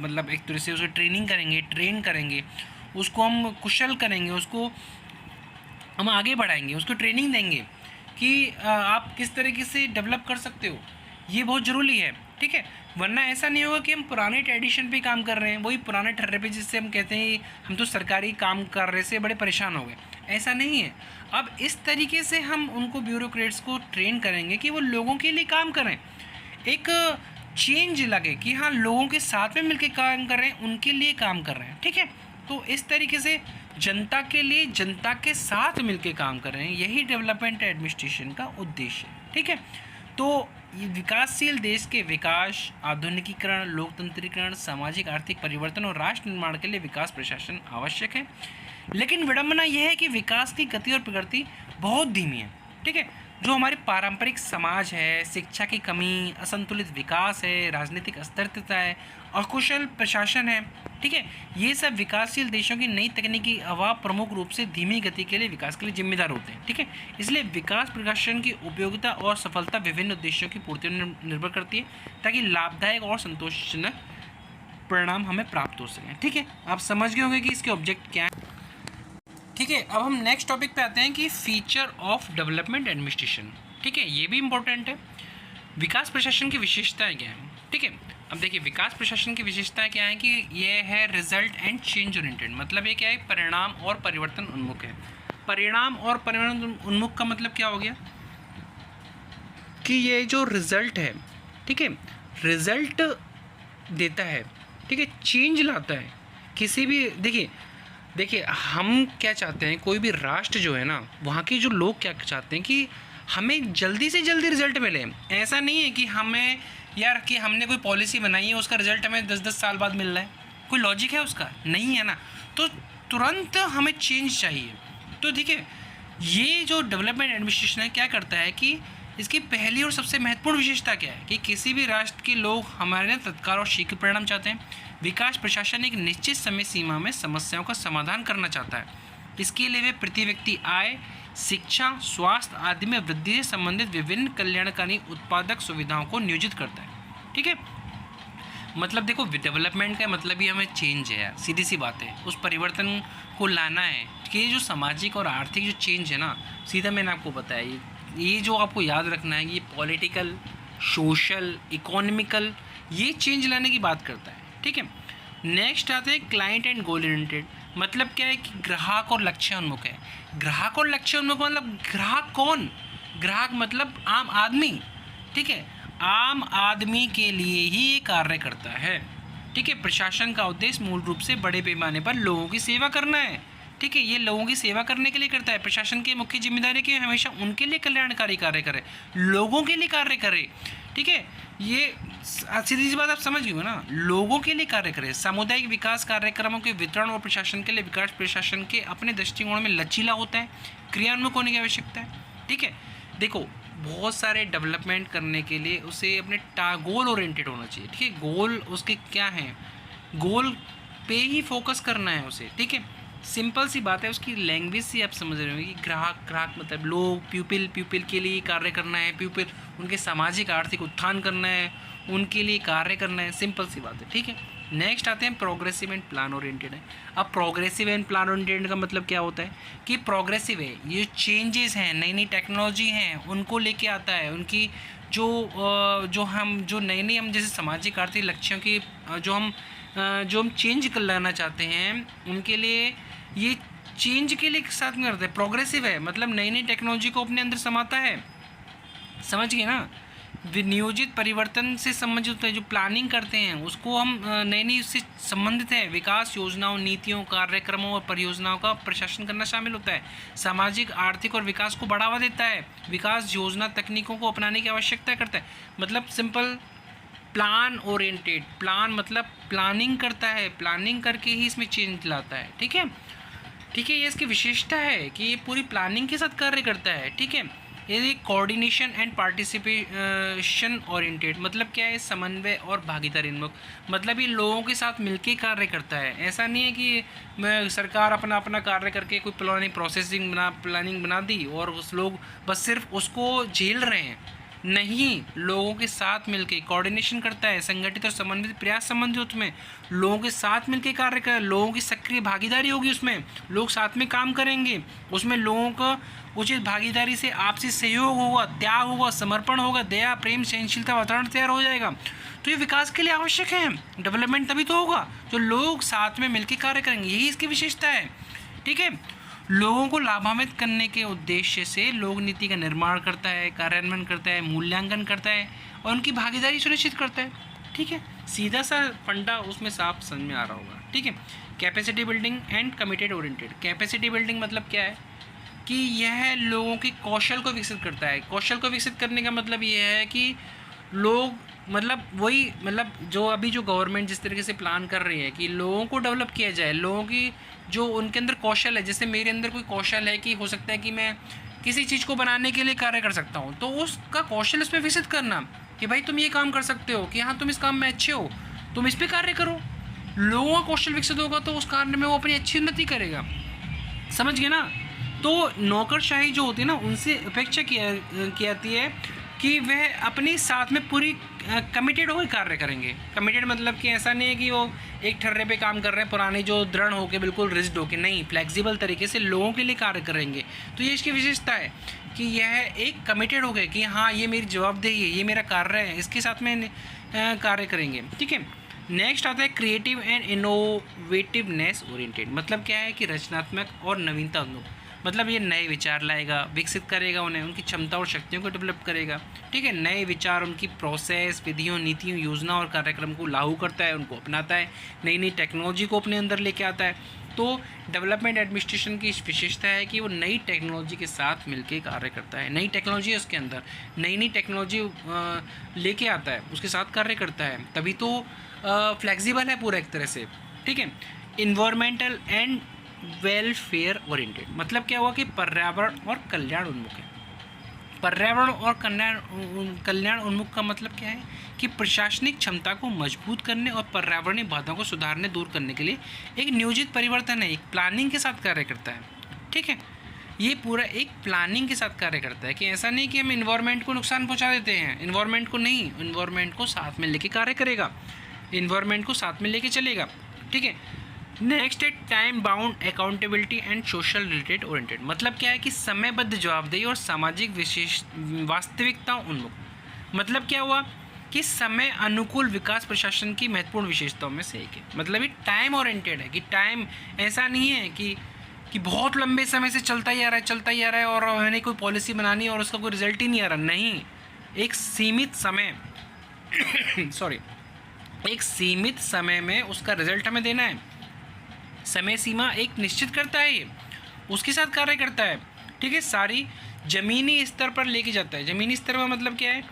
मतलब एक तरह से उसको ट्रेन करेंगे, उसको हम कुशल करेंगे, उसको हम आगे बढ़ाएंगे, उसको ट्रेनिंग देंगे कि आप किस तरीके से डेवलप कर सकते हो, ये बहुत ज़रूरी है, ठीक है। वरना ऐसा नहीं होगा कि हम पुराने ट्रेडिशन पे काम कर रहे हैं, वही पुराने ठर्रे पे, जिससे हम कहते हैं हम तो सरकारी काम कर रहे से बड़े परेशान हो गए, ऐसा नहीं है। अब इस तरीके से हम उनको ब्यूरोक्रेट्स को ट्रेन करेंगे कि वो लोगों के लिए काम करें, एक चेंज लगे कि हाँ लोगों के साथ में मिलकर काम कर रहे हैं, उनके लिए काम कर रहे हैं, ठीक है। तो इस तरीके से जनता के लिए जनता के साथ मिलकर काम कर रहे हैं, यही डेवलपमेंट एडमिनिस्ट्रेशन का उद्देश्य है, ठीक है। तो ये विकासशील देश के विकास, आधुनिकीकरण, लोकतंत्रीकरण, सामाजिक आर्थिक परिवर्तन और राष्ट्र निर्माण के लिए विकास प्रशासन आवश्यक है। लेकिन विडंबना यह है कि विकास की गति और प्रगति बहुत धीमी है, ठीक है। जो हमारे पारंपरिक समाज है, शिक्षा की कमी, असंतुलित विकास है, राजनीतिक अस्थिरता है, अकुशल प्रशासन है, ठीक है, ये सब विकासशील देशों की नई तकनीकी अभाव प्रमुख रूप से धीमी गति के लिए विकास के लिए जिम्मेदार होते हैं, ठीक है। इसलिए विकास प्रशासन की उपयोगिता और सफलता विभिन्न उद्देश्यों की पूर्ति निर्भर करती है, ताकि लाभदायक और संतोषजनक परिणाम हमें प्राप्त हो सकें, ठीक है। आप समझ गए होंगे कि इसके ऑब्जेक्ट क्या है, ठीक है। अब हम नेक्स्ट टॉपिक पे आते हैं कि फीचर ऑफ डेवलपमेंट एडमिनिस्ट्रेशन, ठीक है, ये भी इंपॉर्टेंट है। विकास प्रशासन की विशेषताएं क्या हैं, ठीक है। अब देखिए विकास प्रशासन की विशेषताएं क्या है कि ये है रिजल्ट एंड चेंज ओरिएंटेड, मतलब ये क्या है, परिणाम और परिवर्तन उन्मुख है। परिणाम और परिवर्तन उन्मुख का मतलब क्या हो गया कि ये जो रिजल्ट है, ठीक है, रिजल्ट देता है, ठीक है, चेंज लाता है किसी भी। देखिए हम क्या चाहते हैं, कोई भी राष्ट्र जो है ना, वहाँ के जो लोग क्या चाहते हैं कि हमें जल्दी से जल्दी रिजल्ट मिले। ऐसा नहीं है कि हमें यार कि हमने कोई पॉलिसी बनाई है, उसका रिजल्ट हमें 10-10 साल बाद मिल रहा है, कोई लॉजिक है उसका, नहीं है ना। तो तुरंत हमें चेंज चाहिए। तो देखिए ये जो डेवलपमेंट एडमिनिस्ट्रेशन है क्या करता है कि इसकी पहली और सबसे महत्वपूर्ण विशेषता क्या है कि किसी भी राष्ट्र के लोग हमारे तत्काल और शीघ्र परिणाम चाहते हैं। विकास प्रशासन एक निश्चित समय सीमा में समस्याओं का समाधान करना चाहता है। इसके लिए वे प्रति व्यक्ति आय, शिक्षा, स्वास्थ्य आदि में वृद्धि से संबंधित विभिन्न कल्याणकारी उत्पादक सुविधाओं को नियोजित करता है, ठीक है। मतलब देखो डेवलपमेंट का मतलब ही हमें चेंज है यार, सीधी सी बात है, उस परिवर्तन को लाना है कि ये जो सामाजिक और आर्थिक जो चेंज है ना, सीधा मैंने आपको बताया, ये जो आपको याद रखना है, ये पॉलिटिकल, सोशल, इकोनॉमिकल, ये चेंज लाने की बात करता है, ठीक है। नेक्स्ट आते हैं क्लाइंट एंड गोल ओरिएंटेड, मतलब क्या है कि ग्राहक और लक्ष्य उन्मुख है। ग्राहक और लक्ष्य उन्मुख मतलब ग्राहक कौन, ग्राहक मतलब आम आदमी, ठीक है, आम आदमी के लिए ही ये कार्य करता है, ठीक है। प्रशासन का उद्देश्य मूल रूप से बड़े पैमाने पर लोगों की सेवा करना है, ठीक है, ये लोगों की सेवा करने के लिए करता है। प्रशासन की मुख्य जिम्मेदारी कि हमेशा उनके लिए कल्याणकारी कार्य करे, लोगों के लिए कार्य करे, ठीक है। ये सीधी सी बात आप समझ गए ना, लोगों के लिए कार्य करे। सामुदायिक विकास कार्यक्रमों के वितरण और प्रशासन के लिए विकास प्रशासन के अपने दृष्टिकोण में लचीला होता है, क्रियान्वयन होने की आवश्यकता है, ठीक है। देखो बहुत सारे डेवलपमेंट करने के लिए उसे अपने गोल ओरिएंटेड होना चाहिए, ठीक है। गोल उसके क्या हैं, गोल पे ही फोकस करना है उसे, ठीक है। सिंपल सी बात है, उसकी लैंग्वेज से आप समझ रहे हो कि ग्राहक मतलब लोग, प्यूपिल के लिए कार्य करना है, प्यूपिल उनके सामाजिक आर्थिक उत्थान करना है, उनके लिए कार्य करना है, सिंपल सी बात है, ठीक है। नेक्स्ट आते हैं प्रोग्रेसिव एंड प्लान ओरिएंटेड है। अब प्रोग्रेसिव एंड प्लान ओरिएंटेड का मतलब क्या होता है कि प्रोग्रेसिव है, ये चेंजेस हैं, नई नई टेक्नोलॉजी हैं, उनको लेके आता है। उनकी जो नई हम जैसे सामाजिक आर्थिक लक्ष्यों की जो हम चेंज कर लाना चाहते हैं, उनके लिए ये चेंज के लिए साथ में करते हैं। प्रोग्रेसिव है मतलब नई नई टेक्नोलॉजी को अपने अंदर समाता है, समझ गए ना। विनियोजित परिवर्तन से संबंधित होता है, जो प्लानिंग करते हैं उसको हम नई नई उससे संबंधित है। विकास योजनाओं, नीतियों, कार्यक्रमों और परियोजनाओं का प्रशासन करना शामिल होता है। सामाजिक, आर्थिक और विकास को बढ़ावा देता है। विकास योजना तकनीकों को अपनाने की आवश्यकता करता है। मतलब सिंपल प्लान ओरिएंटेड, प्लान मतलब प्लानिंग करता है, प्लानिंग करके ही इसमें चेंज लाता है, ठीक है। ठीक है, ये इसकी विशेषता है कि ये पूरी प्लानिंग के साथ कार्य करता है, ठीक है। ये कोऑर्डिनेशन एंड पार्टिसिपेशन ओरिएंटेड, मतलब क्या है, समन्वय और भागीदारी उन्मुख। मतलब ये लोगों के साथ मिलके कार्य करता है। ऐसा नहीं है कि सरकार अपना कार्य करके कोई प्लानिंग बना दी और उस लोग बस सिर्फ उसको झेल रहे हैं। नहीं, लोगों के साथ मिलके कोऑर्डिनेशन करता है, संगठित और समन्वित प्रयास संबंधित उसमें लोगों के साथ मिलके कार्य कर, लोगों की सक्रिय भागीदारी होगी, उसमें लोग साथ में काम करेंगे, उसमें लोगों को उचित भागीदारी से आपसी सहयोग होगा, त्याग होगा, समर्पण होगा, दया, प्रेम, सहनशीलता वातावरण तैयार हो जाएगा। तो ये विकास के लिए आवश्यक है। डेवलपमेंट तभी तो होगा जो लोग साथ में मिलकर कार्य करेंगे, यही इसकी विशेषता है, ठीक है। लोगों को लाभान्वित करने के उद्देश्य से लोक नीति का निर्माण करता है, कार्यान्वयन करता है, मूल्यांकन करता है और उनकी भागीदारी सुनिश्चित करता है, ठीक है। सीधा सा फंडा उसमें साफ समझ में आ रहा होगा, ठीक है। Capacity building and committed oriented. Capacity building मतलब क्या है कि यह लोगों के कौशल को विकसित करता है। कौशल को विकसित करने का मतलब ये है कि लोग मतलब जो अभी जो गवर्नमेंट जिस तरीके से प्लान कर रही है कि लोगों को डेवलप किया जाए, लोगों की जो उनके अंदर कौशल है, जैसे मेरे अंदर कोई कौशल है कि हो सकता है कि मैं किसी चीज़ को बनाने के लिए कार्य कर सकता हूँ, तो उसका कौशल इसमें विकसित करना कि भाई तुम ये काम कर सकते हो, कि हाँ तुम इस काम में अच्छे हो, तुम इस पर कार्य करो। लोगों का कौशल विकसित होगा तो उस कार्य में वो अपनी अच्छी उन्नति करेगा, समझ गए ना। तो नौकरशाही जो होती है ना, उनसे अपेक्षा की जाती है कि वह अपने साथ में पूरी कमिटेड होकर कार्य करेंगे। कमिटेड मतलब कि ऐसा नहीं है कि वो एक ठर्रे पे काम कर रहे हैं, पुराने जो दृढ़ होके बिल्कुल रिजिड होके, नहीं, फ्लेक्सिबल तरीके से लोगों के लिए कार्य करेंगे। तो ये इसकी विशेषता है कि यह एक कमिटेड हो गए कि हाँ ये मेरी जवाबदेही है, ये मेरा कार्य है, इसके साथ में कार्य करेंगे, ठीक है। नेक्स्ट आता है क्रिएटिव एंड इनोवेटिवनेस ओरिएंटेड। मतलब क्या है कि रचनात्मक और नवीनता उन्मुख, मतलब ये नए विचार लाएगा, विकसित करेगा उन्हें, उनकी क्षमता और शक्तियों को डेवलप करेगा, ठीक है। नए विचार उनकी प्रोसेस, विधियों, नीतियों, योजना और कार्यक्रम को लागू करता है, उनको अपनाता है, नई नई टेक्नोलॉजी को अपने अंदर लेके आता है। तो डेवलपमेंट एडमिनिस्ट्रेशन की विशेषता है कि वो नई टेक्नोलॉजी के साथ मिलकर कार्य करता है। नई टेक्नोलॉजी है उसके अंदर, नई टेक्नोलॉजी लेके आता है, उसके साथ कार्य करता है, तभी तो फ्लेक्सिबल है पूरा एक तरह से, ठीक है। इन्वायरमेंटल एंड वेलफेयर ओरिएंटेड, मतलब क्या हुआ कि पर्यावरण और कल्याण उन्मुख है। पर्यावरण और कल्याण उन्मुख का मतलब क्या है कि प्रशासनिक क्षमता को मजबूत करने और पर्यावरणीय बाधाओं को सुधारने, दूर करने के लिए एक नियोजित परिवर्तन है, एक प्लानिंग के साथ कार्य करता है, ठीक है। ये पूरा एक प्लानिंग के साथ कार्य करता है कि ऐसा नहीं कि हम इन्वायरमेंट को नुकसान पहुंचा देते हैं, इन्वायरमेंट को नहीं, इन्वायरमेंट को साथ में लेके कार्य करेगा, इन्वायरमेंट को साथ में लेके चलेगा, ठीक है। नेक्स्ट है time bound accountability and social related oriented. मतलब क्या है कि समयबद्ध जवाबदेही और सामाजिक विशेष वास्तविकता उन्मुख। मतलब क्या हुआ कि समय अनुकूल विकास प्रशासन की महत्वपूर्ण विशेषताओं में से एक है। मतलब ये टाइम ओरिएंटेड है कि टाइम ऐसा नहीं है कि बहुत लंबे समय से चलता ही आ रहा है और मैंने कोई पॉलिसी बनानी और उसका कोई रिजल्ट ही नहीं आ रहा। नहीं, एक सीमित समय एक सीमित समय में उसका रिजल्ट हमें देना है। समय सीमा एक निश्चित करता है, ये उसके साथ कार्य करता है, ठीक है। सारी ज़मीनी स्तर पर लेके जाता है। ज़मीनी स्तर का मतलब क्या है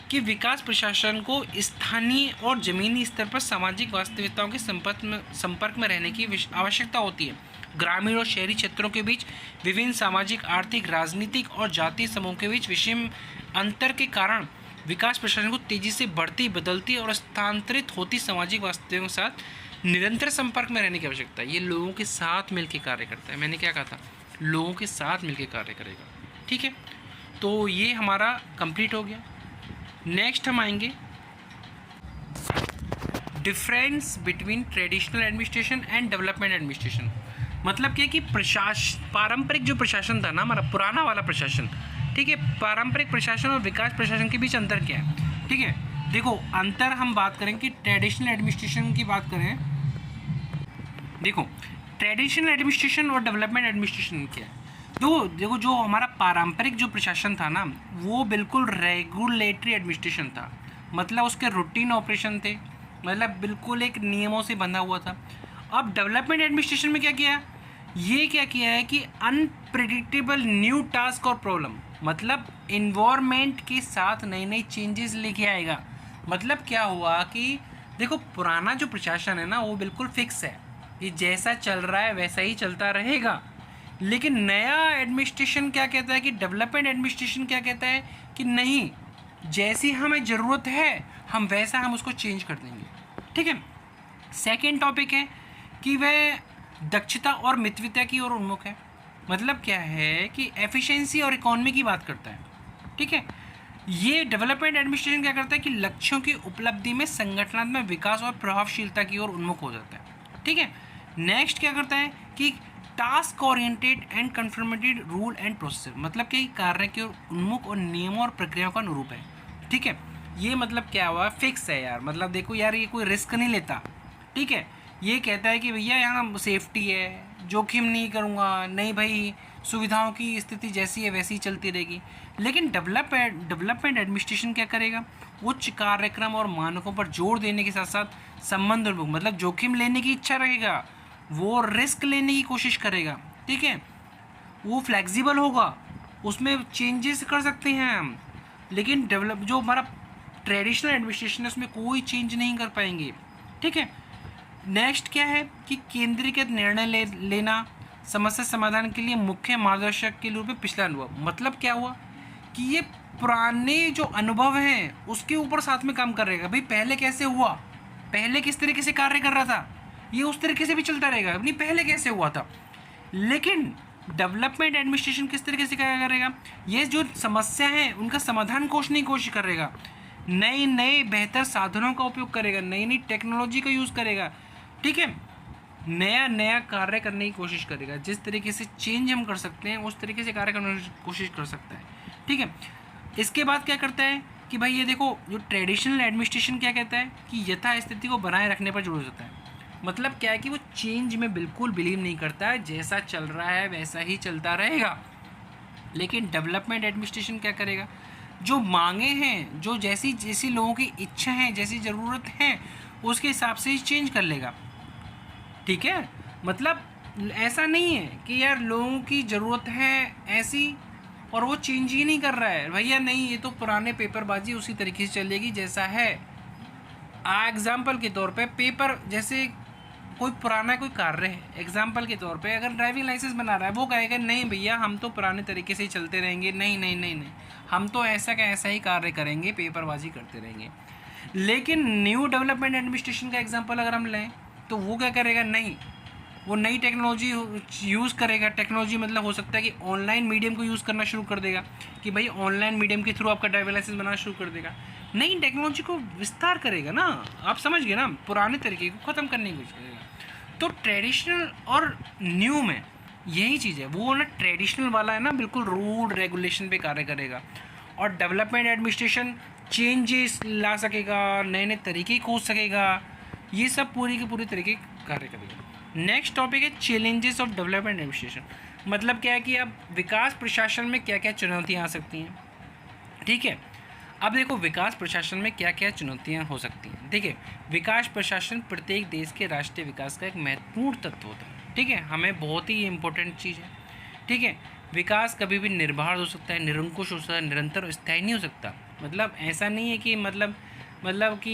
कि विकास प्रशासन को स्थानीय और ज़मीनी स्तर पर सामाजिक वास्तविकताओं के संपर्क में रहने की आवश्यकता होती है। ग्रामीण और शहरी क्षेत्रों के बीच विभिन्न सामाजिक, आर्थिक, राजनीतिक और जातीय समूहों के बीच विषम अंतर के कारण विकास प्रशासन को तेज़ी से बढ़ती, बदलती और स्थानांतरित होती सामाजिक वास्तविकताओं के साथ निरंतर संपर्क में रहने की आवश्यकता है, ये लोगों के साथ मिलकर कार्य करता है। मैंने क्या कहा था, लोगों के साथ मिलकर कार्य करेगा। ठीक है, तो ये हमारा कंप्लीट हो गया। नेक्स्ट हम आएंगे difference between traditional administration and development administration. मतलब क्या कि पारंपरिक जो प्रशासन था ना, हमारा पुराना वाला प्रशासन, ठीक है, पारंपरिक प्रशासन और विकास प्रशासन के बीच अंतर क्या है। ठीक है, देखो अंतर हम बात करें कि ट्रेडिशनल एडमिनिस्ट्रेशन की बात करें, देखो ट्रेडिशनल एडमिनिस्ट्रेशन और डेवलपमेंट एडमिनिस्ट्रेशन क्या है। देखो जो हमारा पारंपरिक जो प्रशासन था ना, वो बिल्कुल रेगुलेटरी एडमिनिस्ट्रेशन था, मतलब उसके रूटीन ऑपरेशन थे, मतलब बिल्कुल एक नियमों से बंधा हुआ था। अब डेवलपमेंट एडमिनिस्ट्रेशन में क्या किया है कि अनप्रेडिक्टेबल न्यू टास्क और प्रॉब्लम, मतलब इन्वायरमेंट के साथ नई नई चेंजेस लेके आएगा। मतलब क्या हुआ कि देखो पुराना जो प्रशासन है ना, वो बिल्कुल फिक्स है, ये जैसा चल रहा है वैसा ही चलता रहेगा। लेकिन नया एडमिनिस्ट्रेशन क्या कहता है कि डेवलपमेंट एडमिनिस्ट्रेशन क्या कहता है कि नहीं, जैसी हमें ज़रूरत है हम वैसा हम उसको चेंज कर देंगे। ठीक है, सेकेंड टॉपिक है कि वह दक्षता और मितव्यता की ओर उन्मुख है। मतलब क्या है कि एफिशिएंसी और इकोनॉमी की बात करता है। ठीक है, ये डेवलपमेंट एडमिनिस्ट्रेशन क्या करता है कि लक्ष्यों की उपलब्धि में संगठनात्मक विकास और प्रभावशीलता की ओर उन्मुख हो जाता है। ठीक है, नेक्स्ट क्या करता है कि task oriented and conformated rule and process, मतलब कि कार्य की ओर उन्मुख और नियमों और प्रक्रियाओं का अनुरूप है। ठीक है, ये मतलब क्या हुआ, फिक्स है यार, मतलब देखो यार ये कोई रिस्क नहीं लेता। ठीक है, ये कहता है कि भैया यहाँ सेफ्टी है, जोखिम नहीं करूँगा, नहीं भाई सुविधाओं की स्थिति जैसी है वैसी ही चलती रहेगी। लेकिन डेवलपमेंट एडमिनिस्ट्रेशन क्या करेगा, उच्च कार्यक्रम और मानकों पर जोर देने के साथ साथ संबंध उन्मुख, मतलब जोखिम लेने की इच्छा रहेगा, वो रिस्क लेने की कोशिश करेगा। ठीक है, वो फ्लेक्सिबल होगा, उसमें चेंजेस कर सकते हैं हम। लेकिन जो हमारा ट्रेडिशनल एडमिनिस्ट्रेशन है उसमें कोई चेंज नहीं कर पाएंगे। ठीक है, नेक्स्ट क्या है कि केंद्रीकृत निर्णय लेना समस्या समाधान के लिए मुख्य मार्गदर्शक के रूप में पिछला अनुभव। मतलब क्या हुआ कि ये पुराने जो अनुभव हैं उसके ऊपर साथ में काम कर रहेगा। भाई पहले कैसे हुआ, पहले किस तरीके से कार्य कर रहा था, ये उस तरीके से भी चलता रहेगा, नहीं पहले कैसे हुआ था। लेकिन डेवलपमेंट एडमिनिस्ट्रेशन किस तरीके से क्या करेगा, ये जो समस्या है उनका समाधान खोजने की कोशिश करेगा, नए बेहतर साधनों का उपयोग करेगा, नई टेक्नोलॉजी का यूज़ करेगा। ठीक है, नया कार्य करने की कोशिश करेगा, जिस तरीके से चेंज हम कर सकते हैं उस तरीके से कार्य करने की कोशिश कर सकता है। ठीक है, इसके बाद क्या करता है कि भाई ये देखो जो ट्रेडिशनल एडमिनिस्ट्रेशन क्या कहता है कि यथास्थिति को बनाए रखने पर जोर देता है। मतलब क्या है कि वो चेंज में बिल्कुल बिलीव नहीं करता है, जैसा चल रहा है वैसा ही चलता रहेगा। लेकिन डेवलपमेंट एडमिनिस्ट्रेशन क्या करेगा, जो मांगे हैं, जो जैसी लोगों की इच्छा है, जैसी ज़रूरत है उसके हिसाब से ही चेंज कर लेगा। ठीक है, मतलब ऐसा नहीं है कि यार लोगों की ज़रूरत है ऐसी और वो चेंज ही नहीं कर रहा है, भैया नहीं ये तो पुराने पेपरबाजी उसी तरीके से चलेगी जैसा है। एग्जाम्पल के तौर पे पेपर, जैसे कोई पुराना कोई कार्य है, एग्जाम्पल के तौर पे अगर ड्राइविंग लाइसेंस बना रहा है वो कहेगा नहीं भैया हम तो पुराने तरीके से ही चलते रहेंगे, नहीं हम तो ऐसा का ऐसा ही कार्य करेंगे, पेपरबाजी करते रहेंगे। लेकिन न्यू डेवलपमेंट एडमिनिस्ट्रेशन का एग्जाम्पल अगर हम लें तो वो क्या करेगा, नहीं वो नई टेक्नोलॉजी यूज़ करेगा। टेक्नोलॉजी मतलब हो सकता है कि ऑनलाइन मीडियम को यूज़ करना शुरू कर देगा कि भाई ऑनलाइन मीडियम के थ्रू आपका ड्राइविंग लाइसेंस बनाना शुरू कर देगा, नई टेक्नोलॉजी को विस्तार करेगा ना, आप समझ गए ना, पुराने तरीके को ख़त्म करने की कोशिश करेगा। तो ट्रेडिशनल और न्यू में यही चीज़ है, वो ना ट्रेडिशनल वाला है ना बिल्कुल रूल रेगुलेशन पे कार्य करेगा, और डेवलपमेंट एडमिनिस्ट्रेशन चेंजेस ला सकेगा, नए तरीके खोज सकेगा, ये सब पूरी के पूरी तरीके कार्य करेगा। नेक्स्ट टॉपिक है चैलेंजेस ऑफ डेवलपमेंट एडमिनिस्ट्रेशन। मतलब क्या है कि अब विकास प्रशासन में क्या क्या चुनौतियाँ आ सकती हैं। ठीक है, अब देखो विकास प्रशासन में क्या क्या चुनौतियाँ हो सकती हैं। देखिए, विकास प्रशासन प्रत्येक देश के राष्ट्रीय विकास का एक महत्वपूर्ण तत्व होता है। ठीक है, हमें बहुत ही इम्पोर्टेंट चीज़ है। ठीक है, विकास कभी भी निर्बाध हो सकता है, निरंकुश हो सकता है, निरंतर और स्थायी नहीं हो सकता। मतलब ऐसा नहीं है कि मतलब कि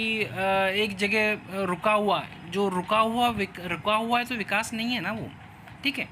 एक जगह रुका हुआ है, जो रुका हुआ है तो विकास नहीं है ना वो। ठीक है,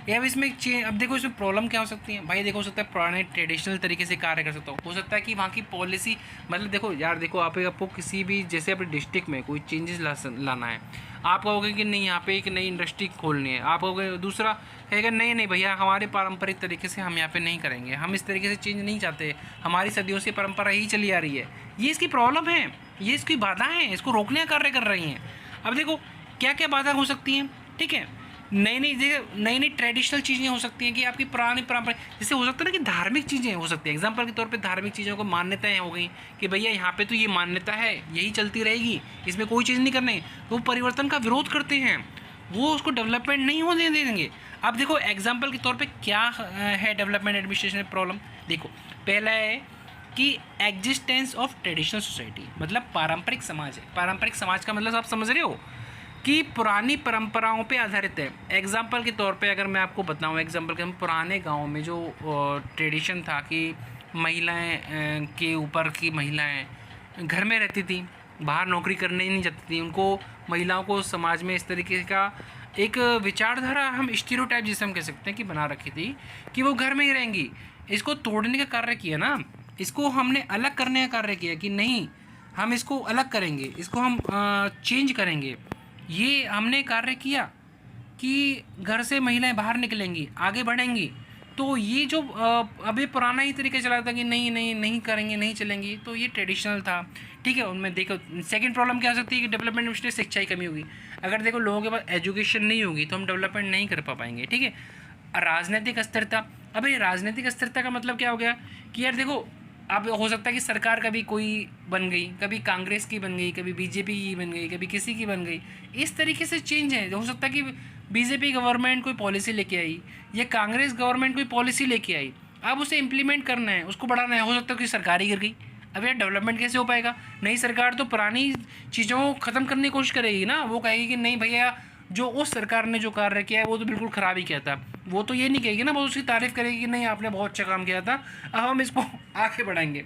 अब इसमें अब देखो इसमें प्रॉब्लम क्या हो सकती है भाई, देखो हो सकता है पुराने ट्रेडिशनल तरीके से कार्य कर सकता हो सकता है कि वहाँ की पॉलिसी, मतलब देखो यार, देखो आपको किसी भी जैसे अपने डिस्ट्रिक्ट में कोई चेंजेस लाना है, आप कहोगे कि नहीं यहाँ पे एक नई इंडस्ट्री खोलनी है, आप कहोगे, दूसरा कहेगा नहीं नहीं भैया हमारे पारंपरिक तरीके से हम यहाँ पे नहीं करेंगे, हम इस तरीके से चेंज नहीं चाहते, हमारी सदियों से परंपरा ही चली आ रही है। ये इसकी प्रॉब्लम है, ये इसकी बाधा है, इसको रोकने का कार्य कर रही हैं। अब देखो क्या क्या बाधा हो सकती हैं, ठीक है, नई नई ट्रेडिशनल चीज़ें हो सकती हैं कि आपकी पुरानी परंपरा, जैसे हो सकता है ना कि धार्मिक चीज़ें हो सकती हैं, एग्जाम्पल के तौर पे धार्मिक चीज़ों को मान्यताएं हो गई कि भैया यहाँ पे तो ये मान्यता है, यही चलती रहेगी, इसमें कोई चीज़ नहीं करनी, तो वो परिवर्तन का विरोध करते हैं, वो उसको डेवलपमेंट नहीं होने देंगे। अब देखो एग्जाम्पल के तौर पर क्या है डेवलपमेंट एडमिनिस्ट्रेशन में प्रॉब्लम, देखो पहला है कि एग्जिस्टेंस ऑफ ट्रेडिशनल सोसाइटी, मतलब पारंपरिक समाज है। पारंपरिक समाज का मतलब आप समझ रहे हो कि पुरानी परंपराओं पे आधारित है। एग्जाम्पल के तौर पे अगर मैं आपको बताऊं, एग्जाम्पल के हम पुराने गाँव में जो ट्रेडिशन था कि महिलाएं के ऊपर की महिलाएं घर में रहती थी, बाहर नौकरी करने ही नहीं जाती थी, उनको महिलाओं को समाज में इस तरीके का एक विचारधारा, हम स्टीरियोटाइप जिसे हम कह सकते हैं कि बना रखी थी कि वो घर में ही रहेंगी। इसको तोड़ने का कार्य किया ना, इसको हमने अलग करने का कार्य किया कि नहीं हम इसको अलग करेंगे, इसको हम चेंज करेंगे। ये हमने कार्य किया कि घर से महिलाएं बाहर निकलेंगी, आगे बढ़ेंगी। तो ये जो अभी पुराना ही तरीका चला था कि नहीं नहीं नहीं करेंगे, नहीं चलेंगी, तो ये ट्रेडिशनल था, ठीक है। उनमें देखो सेकंड प्रॉब्लम क्या हो सकती है कि डेवलपमेंट में शिक्षा की कमी होगी। अगर देखो लोगों के पास एजुकेशन नहीं होगी तो हम डेवलपमेंट नहीं कर पाएंगे, ठीक है। राजनीतिक अस्थिरता, अभी राजनीतिक अस्थिरता का मतलब क्या हो गया कि यार देखो अब हो सकता है कि सरकार कभी कोई बन गई, कभी कांग्रेस की बन गई, कभी बीजेपी की बन गई, कभी किसी की बन गई, इस तरीके से चेंज है। हो सकता है कि बीजेपी गवर्नमेंट कोई पॉलिसी लेके आई या कांग्रेस गवर्नमेंट कोई पॉलिसी लेके आई, अब उसे इम्प्लीमेंट करना है, उसको बढ़ाना है, हो सकता है कि सरकार ही गिर गई। अब यार डेवलपमेंट कैसे हो पाएगा, नई सरकार तो पुरानी चीज़ों को ख़त्म करने की कोशिश करेगी ना, वो कहेगी कि नहीं भैया जो उस सरकार ने जो कार्य किया है वो तो बिल्कुल ख़राब ही किया था, वो तो ये नहीं कहेगी ना, वो उसकी तारीफ़ करेगी कि नहीं आपने बहुत अच्छा काम किया था, अब हम इसको आगे बढ़ाएंगे।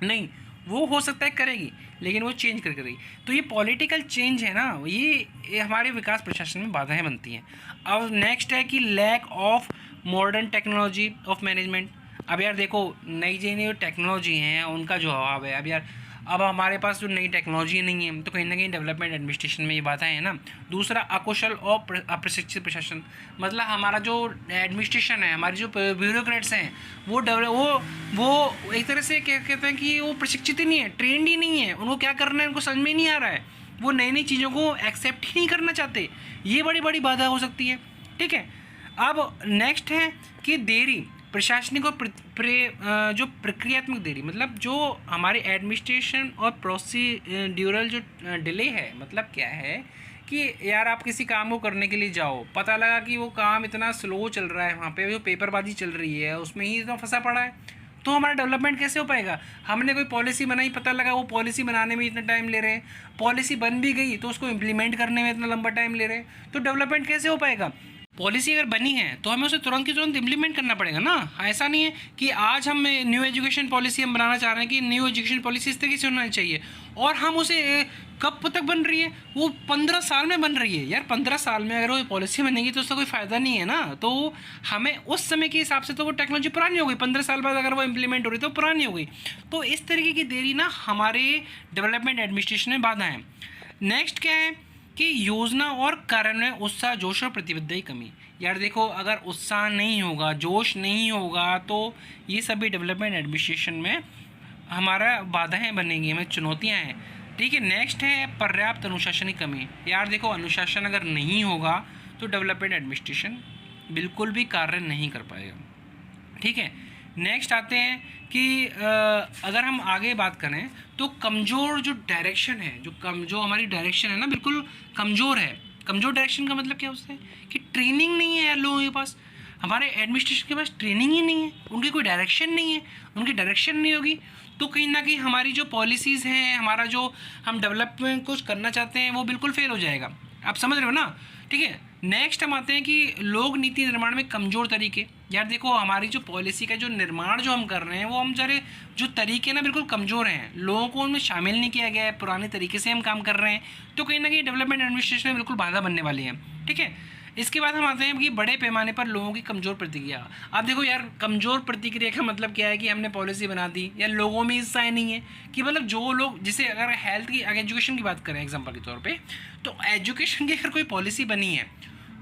नहीं, वो हो सकता है करेगी लेकिन वो चेंज कर करेगी। तो ये पॉलिटिकल चेंज है ना, ये हमारे विकास प्रशासन में बाधाएं बनती हैं। अब नेक्स्ट है कि lack of modern technology of management. अब यार देखो नई नई टेक्नोलॉजी हैं उनका जो अभाव है। अब यार अब हमारे पास जो नई टेक्नोलॉजी नहीं है तो कहीं ना कहीं डेवलपमेंट एडमिनिस्ट्रेशन में ये बातें हैं ना। दूसरा अकुशल और अप्रशिक्षित प्रशासन, मतलब हमारा जो एडमिनिस्ट्रेशन है, हमारी जो ब्यूरोक्रेट्स हैं वो एक तरह से क्या कहते हैं कि वो प्रशिक्षित ही नहीं है, ट्रेंड ही नहीं है, उनको क्या करना है उनको समझ में नहीं आ रहा है, वो नई नई चीज़ों को एक्सेप्ट ही नहीं करना चाहते। ये बड़ी बड़ी बाधा हो सकती है, ठीक है। अब नेक्स्ट है कि देरी, प्रशासनिक और जो प्रक्रियात्मक देरी, मतलब जो हमारे एडमिनिस्ट्रेशन और प्रोसीड्यूरल जो डिले है, मतलब क्या है कि यार आप किसी काम को करने के लिए जाओ, पता लगा कि वो काम इतना स्लो चल रहा है, वहाँ पे जो पेपरबाजी चल रही है उसमें ही इतना फंसा पड़ा है, तो हमारा डेवलपमेंट कैसे हो पाएगा। हमने कोई पॉलिसी बनाई, पता लगा वो पॉलिसी बनाने में इतना टाइम ले रहे हैं, पॉलिसी बन भी गई तो उसको इम्प्लीमेंट करने में इतना लंबा टाइम ले रहे हैं, तो डेवलपमेंट कैसे हो पाएगा। पॉलिसी अगर बनी है तो हमें उसे तुरंत की तुरंत इम्प्लीमेंट करना पड़ेगा ना। ऐसा नहीं है कि आज हम न्यू एजुकेशन पॉलिसी हम बनाना चाह रहे हैं कि न्यू एजुकेशन पॉलिसी इस तरीके से होना चाहिए और हम उसे कब तक बन रही है, वो 15 साल में बन रही है। यार 15 साल में अगर वो पॉलिसी बनेगी तो उसका कोई फ़ायदा नहीं है ना। तो हमें उस समय के हिसाब से तो वो टेक्नोलॉजी पुरानी हो गई, 15 साल बाद अगर वो इम्प्लीमेंट हो रही तो पुरानी हो गई। तो इस तरीके की देरी ना हमारे डेवलपमेंट एडमिनिस्ट्रेशन में बाधा है। नेक्स्ट क्या है कि योजना और कार्यान्वयन उत्साह, जोश और प्रतिबद्धता की कमी। यार देखो अगर उत्साह नहीं होगा, जोश नहीं होगा तो ये सभी डेवलपमेंट एडमिनिस्ट्रेशन में हमारा बाधाएं बनेंगी, हमें चुनौतियां हैं, ठीक है। नेक्स्ट है पर्याप्त अनुशासन की कमी। यार देखो अनुशासन अगर नहीं होगा तो डेवलपमेंट एडमिनिस्ट्रेशन बिल्कुल भी कार्य नहीं कर पाएगा, ठीक है। नेक्स्ट आते हैं कि अगर हम आगे बात करें तो कमज़ोर जो डायरेक्शन है, जो हमारी डायरेक्शन है ना बिल्कुल कमज़ोर है। कमज़ोर डायरेक्शन का मतलब क्या होता है कि ट्रेनिंग नहीं है यार लोगों के पास, हमारे एडमिनिस्ट्रेशन के पास ट्रेनिंग ही नहीं है, उनकी कोई डायरेक्शन नहीं है, उनकी डायरेक्शन नहीं होगी तो कहीं ना कहीं हमारी जो पॉलिसीज़ हैं, हमारा जो हम डेवलपमेंट कुछ करना चाहते हैं वो बिल्कुल फेल हो जाएगा। आप समझ रहे हो ना, ठीक है। नेक्स्ट हम आते हैं कि लोक नीति निर्माण में कमज़ोर तरीके। यार देखो हमारी जो पॉलिसी का जो निर्माण जो हम कर रहे हैं वो हम सारे जो तरीके ना बिल्कुल कमज़ोर हैं, लोगों को उनमें शामिल नहीं किया गया है, पुराने तरीके से हम काम कर रहे हैं, तो कहीं ना कहीं डेवलपमेंट एडमिनिस्ट्रेशन में बिल्कुल बाधा बनने वाली है, ठीक है। इसके बाद हम आते हैं कि बड़े पैमाने पर लोगों की कमज़ोर प्रतिक्रिया। अब देखो यार, कमज़ोर प्रतिक्रिया का मतलब क्या है कि हमने पॉलिसी बना दी या लोगों में हिस्सा ही नहीं है कि मतलब जो लोग, जैसे अगर हेल्थ की, अगर एजुकेशन की बात करें एग्जांपल के तौर पे, तो एजुकेशन की अगर कोई पॉलिसी बनी है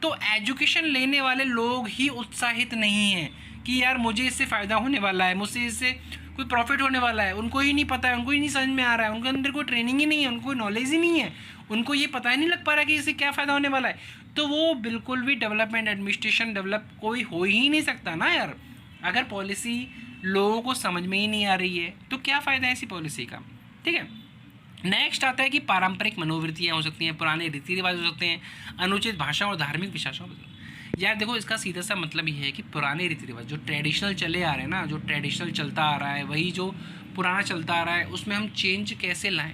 तो एजुकेशन लेने वाले लोग ही उत्साहित नहीं हैं कि यार मुझे इससे फ़ायदा होने वाला है, मुझसे इससे कोई प्रॉफिट होने वाला है। उनको ही नहीं पता है, उनको ही नहीं समझ में आ रहा है, उनके अंदर कोई ट्रेनिंग ही नहीं है, उनको कोई नॉलेज ही नहीं है, उनको ये पता ही नहीं लग पा रहा कि इससे क्या फ़ायदा होने वाला है। तो वो बिल्कुल भी डेवलपमेंट एडमिनिस्ट्रेशन डेवलप कोई हो ही नहीं सकता ना यार। अगर पॉलिसी लोगों को समझ में ही नहीं आ रही है तो क्या फ़ायदा है ऐसी पॉलिसी का। ठीक है, नेक्स्ट आता है कि पारंपरिक मनोवृत्तियाँ हो सकती हैं, पुराने रीति रिवाज हो सकते हैं, अनुचित भाषा और धार्मिक विश्वासों। यार देखो, इसका सीधा सा मतलब ये है कि पुराने रीति रिवाज जो ट्रेडिशनल चले आ रहे हैं ना, जो ट्रेडिशनल चलता आ रहा है, वही जो पुराना चलता आ रहा है, उसमें हम चेंज कैसे लाएं।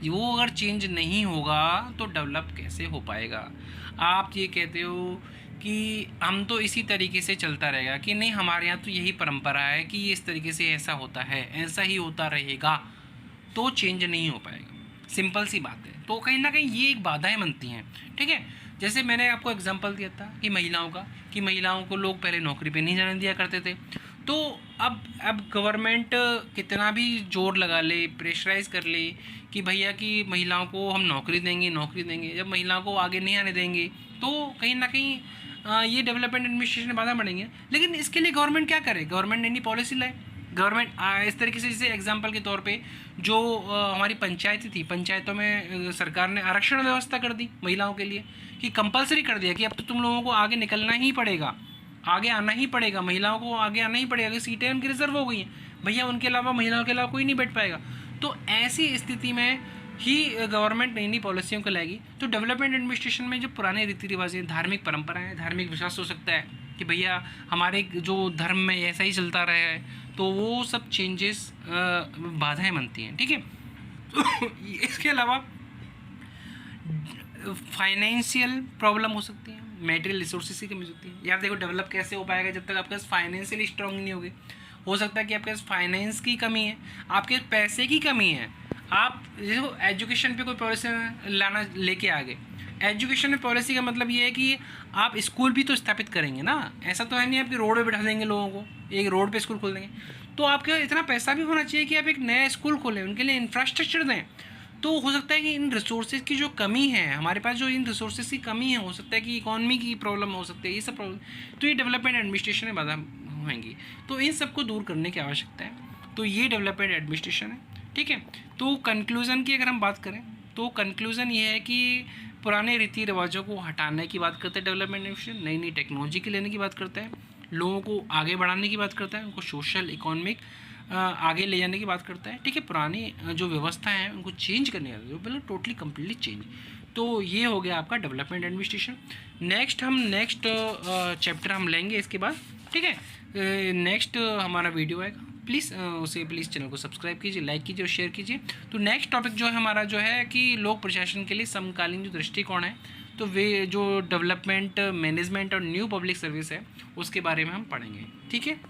वो अगर चेंज नहीं होगा तो डेवलप कैसे हो पाएगा। आप ये कहते हो कि हम तो इसी तरीके से चलता रहेगा, कि नहीं हमारे यहाँ तो यही परंपरा है कि ये इस तरीके से ऐसा होता है, ऐसा ही होता रहेगा, तो चेंज नहीं हो पाएगा। सिंपल सी बात है। तो कहीं ना कहीं ये एक बाधाएं बनती हैं। ठीक है, जैसे मैंने आपको एग्जांपल दिया था कि महिलाओं का, कि महिलाओं को लोग पहले नौकरी पे नहीं जाने दिया करते थे। तो अब गवर्नमेंट कितना भी जोर लगा ले, प्रेशराइज कर ले कि भैया कि महिलाओं को हम नौकरी देंगे, नौकरी देंगे, जब महिलाओं को आगे नहीं आने देंगे तो कहीं ना कहीं ये डेवलपमेंट एडमिनिस्ट्रेशन में बाधा बढ़ेंगे। लेकिन इसके लिए गवर्नमेंट क्या करे, गवर्नमेंट नई पॉलिसी लाए। गवर्नमेंट इस तरीके से, जैसे एग्जांपल के तौर पे जो हमारी पंचायतें थी, पंचायतों में सरकार ने आरक्षण व्यवस्था कर दी महिलाओं के लिए, कि कंपलसरी कर दिया कि अब तो तुम लोगों को आगे निकलना ही पड़ेगा, आगे आना ही पड़ेगा, महिलाओं को आगे आना ही पड़ेगा, कि सीटें उनकी रिजर्व हो गई हैं भैया, उनके अलावा महिलाओं के अलावा कोई नहीं बैठ पाएगा। तो ऐसी स्थिति में ही गवर्नमेंट नई नई पॉलिसियों को लाएगी। तो डेवलपमेंट एडमिनिस्ट्रेशन में जो पुराने रीति रिवाज हैं, धार्मिक परंपराएं, धार्मिक विश्वास हो सकता है कि भैया हमारे जो धर्म में ऐसा ही चलता रहा है, तो वो सब चेंजेस बाधाएं बनती हैं। ठीक है, तो इसके अलावा फाइनेंशियल प्रॉब्लम हो सकती है, मेटेरियल रिसोर्सेज की कमी हो सकती है। यार देखो, डेवलप कैसे हो पाएगा जब तक आपके पास फाइनेंशियली स्ट्रांग नहीं होगी। हो सकता है कि आपके पास फाइनेंस की कमी है, आपके पैसे की कमी है। आप देखो, एजुकेशन पे कोई पॉलिसी लाना लेके आ गए, एजुकेशन में पॉलिसी का मतलब ये है कि आप स्कूल भी तो स्थापित करेंगे ना। ऐसा तो है नहीं आपके रोड पे बैठा देंगे लोगों को, एक रोड पे स्कूल खोल देंगे। तो आपके इतना पैसा भी होना चाहिए कि आप एक नया स्कूल खोलें, उनके लिए इंफ्रास्ट्रक्चर दें। तो हो सकता है कि इन रिसोर्सेज की जो कमी है हमारे पास, जो इन रिसोर्सेज की कमी है, हो सकता है कि इकॉनमी की प्रॉब्लम हो सकती है, ये सब प्रॉब्लम, तो ये डेवलपमेंट एडमिनिस्ट्रेशन में बाधा होंगी। तो इन सबको दूर करने की आवश्यकता है। तो ये डेवलपमेंट एडमिनिस्ट्रेशन है। ठीक है, तो कंक्लूज़न की अगर हम बात करें तो कंक्लूज़न ये है कि पुराने रीति रिवाजों को हटाने की बात करते हैं डेवलपमेंट एडमिनिस्ट्रेशन, नई नई टेक्नोलॉजी के लेने की बात करता है, लोगों को आगे बढ़ाने की बात करता है, उनको सोशल इकोनॉमिक आगे ले जाने की बात करता है। ठीक है, पुरानी जो व्यवस्था है उनको चेंज करने का, बिल्कुल टोटली कम्प्लीटली चेंज। तो ये हो गया आपका डेवलपमेंट एडमिनिस्ट्रेशन। नेक्स्ट चैप्टर हम लेंगे इसके बाद। ठीक है, नेक्स्ट हमारा वीडियो आएगा, प्लीज़ उसे प्लीज़ चैनल को सब्सक्राइब कीजिए, लाइक कीजिए और शेयर कीजिए। तो नेक्स्ट टॉपिक जो है हमारा जो है कि लोक प्रशासन के लिए समकालीन जो दृष्टिकोण है, तो वे जो डेवलपमेंट मैनेजमेंट और न्यू पब्लिक सर्विस है उसके बारे में हम पढ़ेंगे। ठीक है।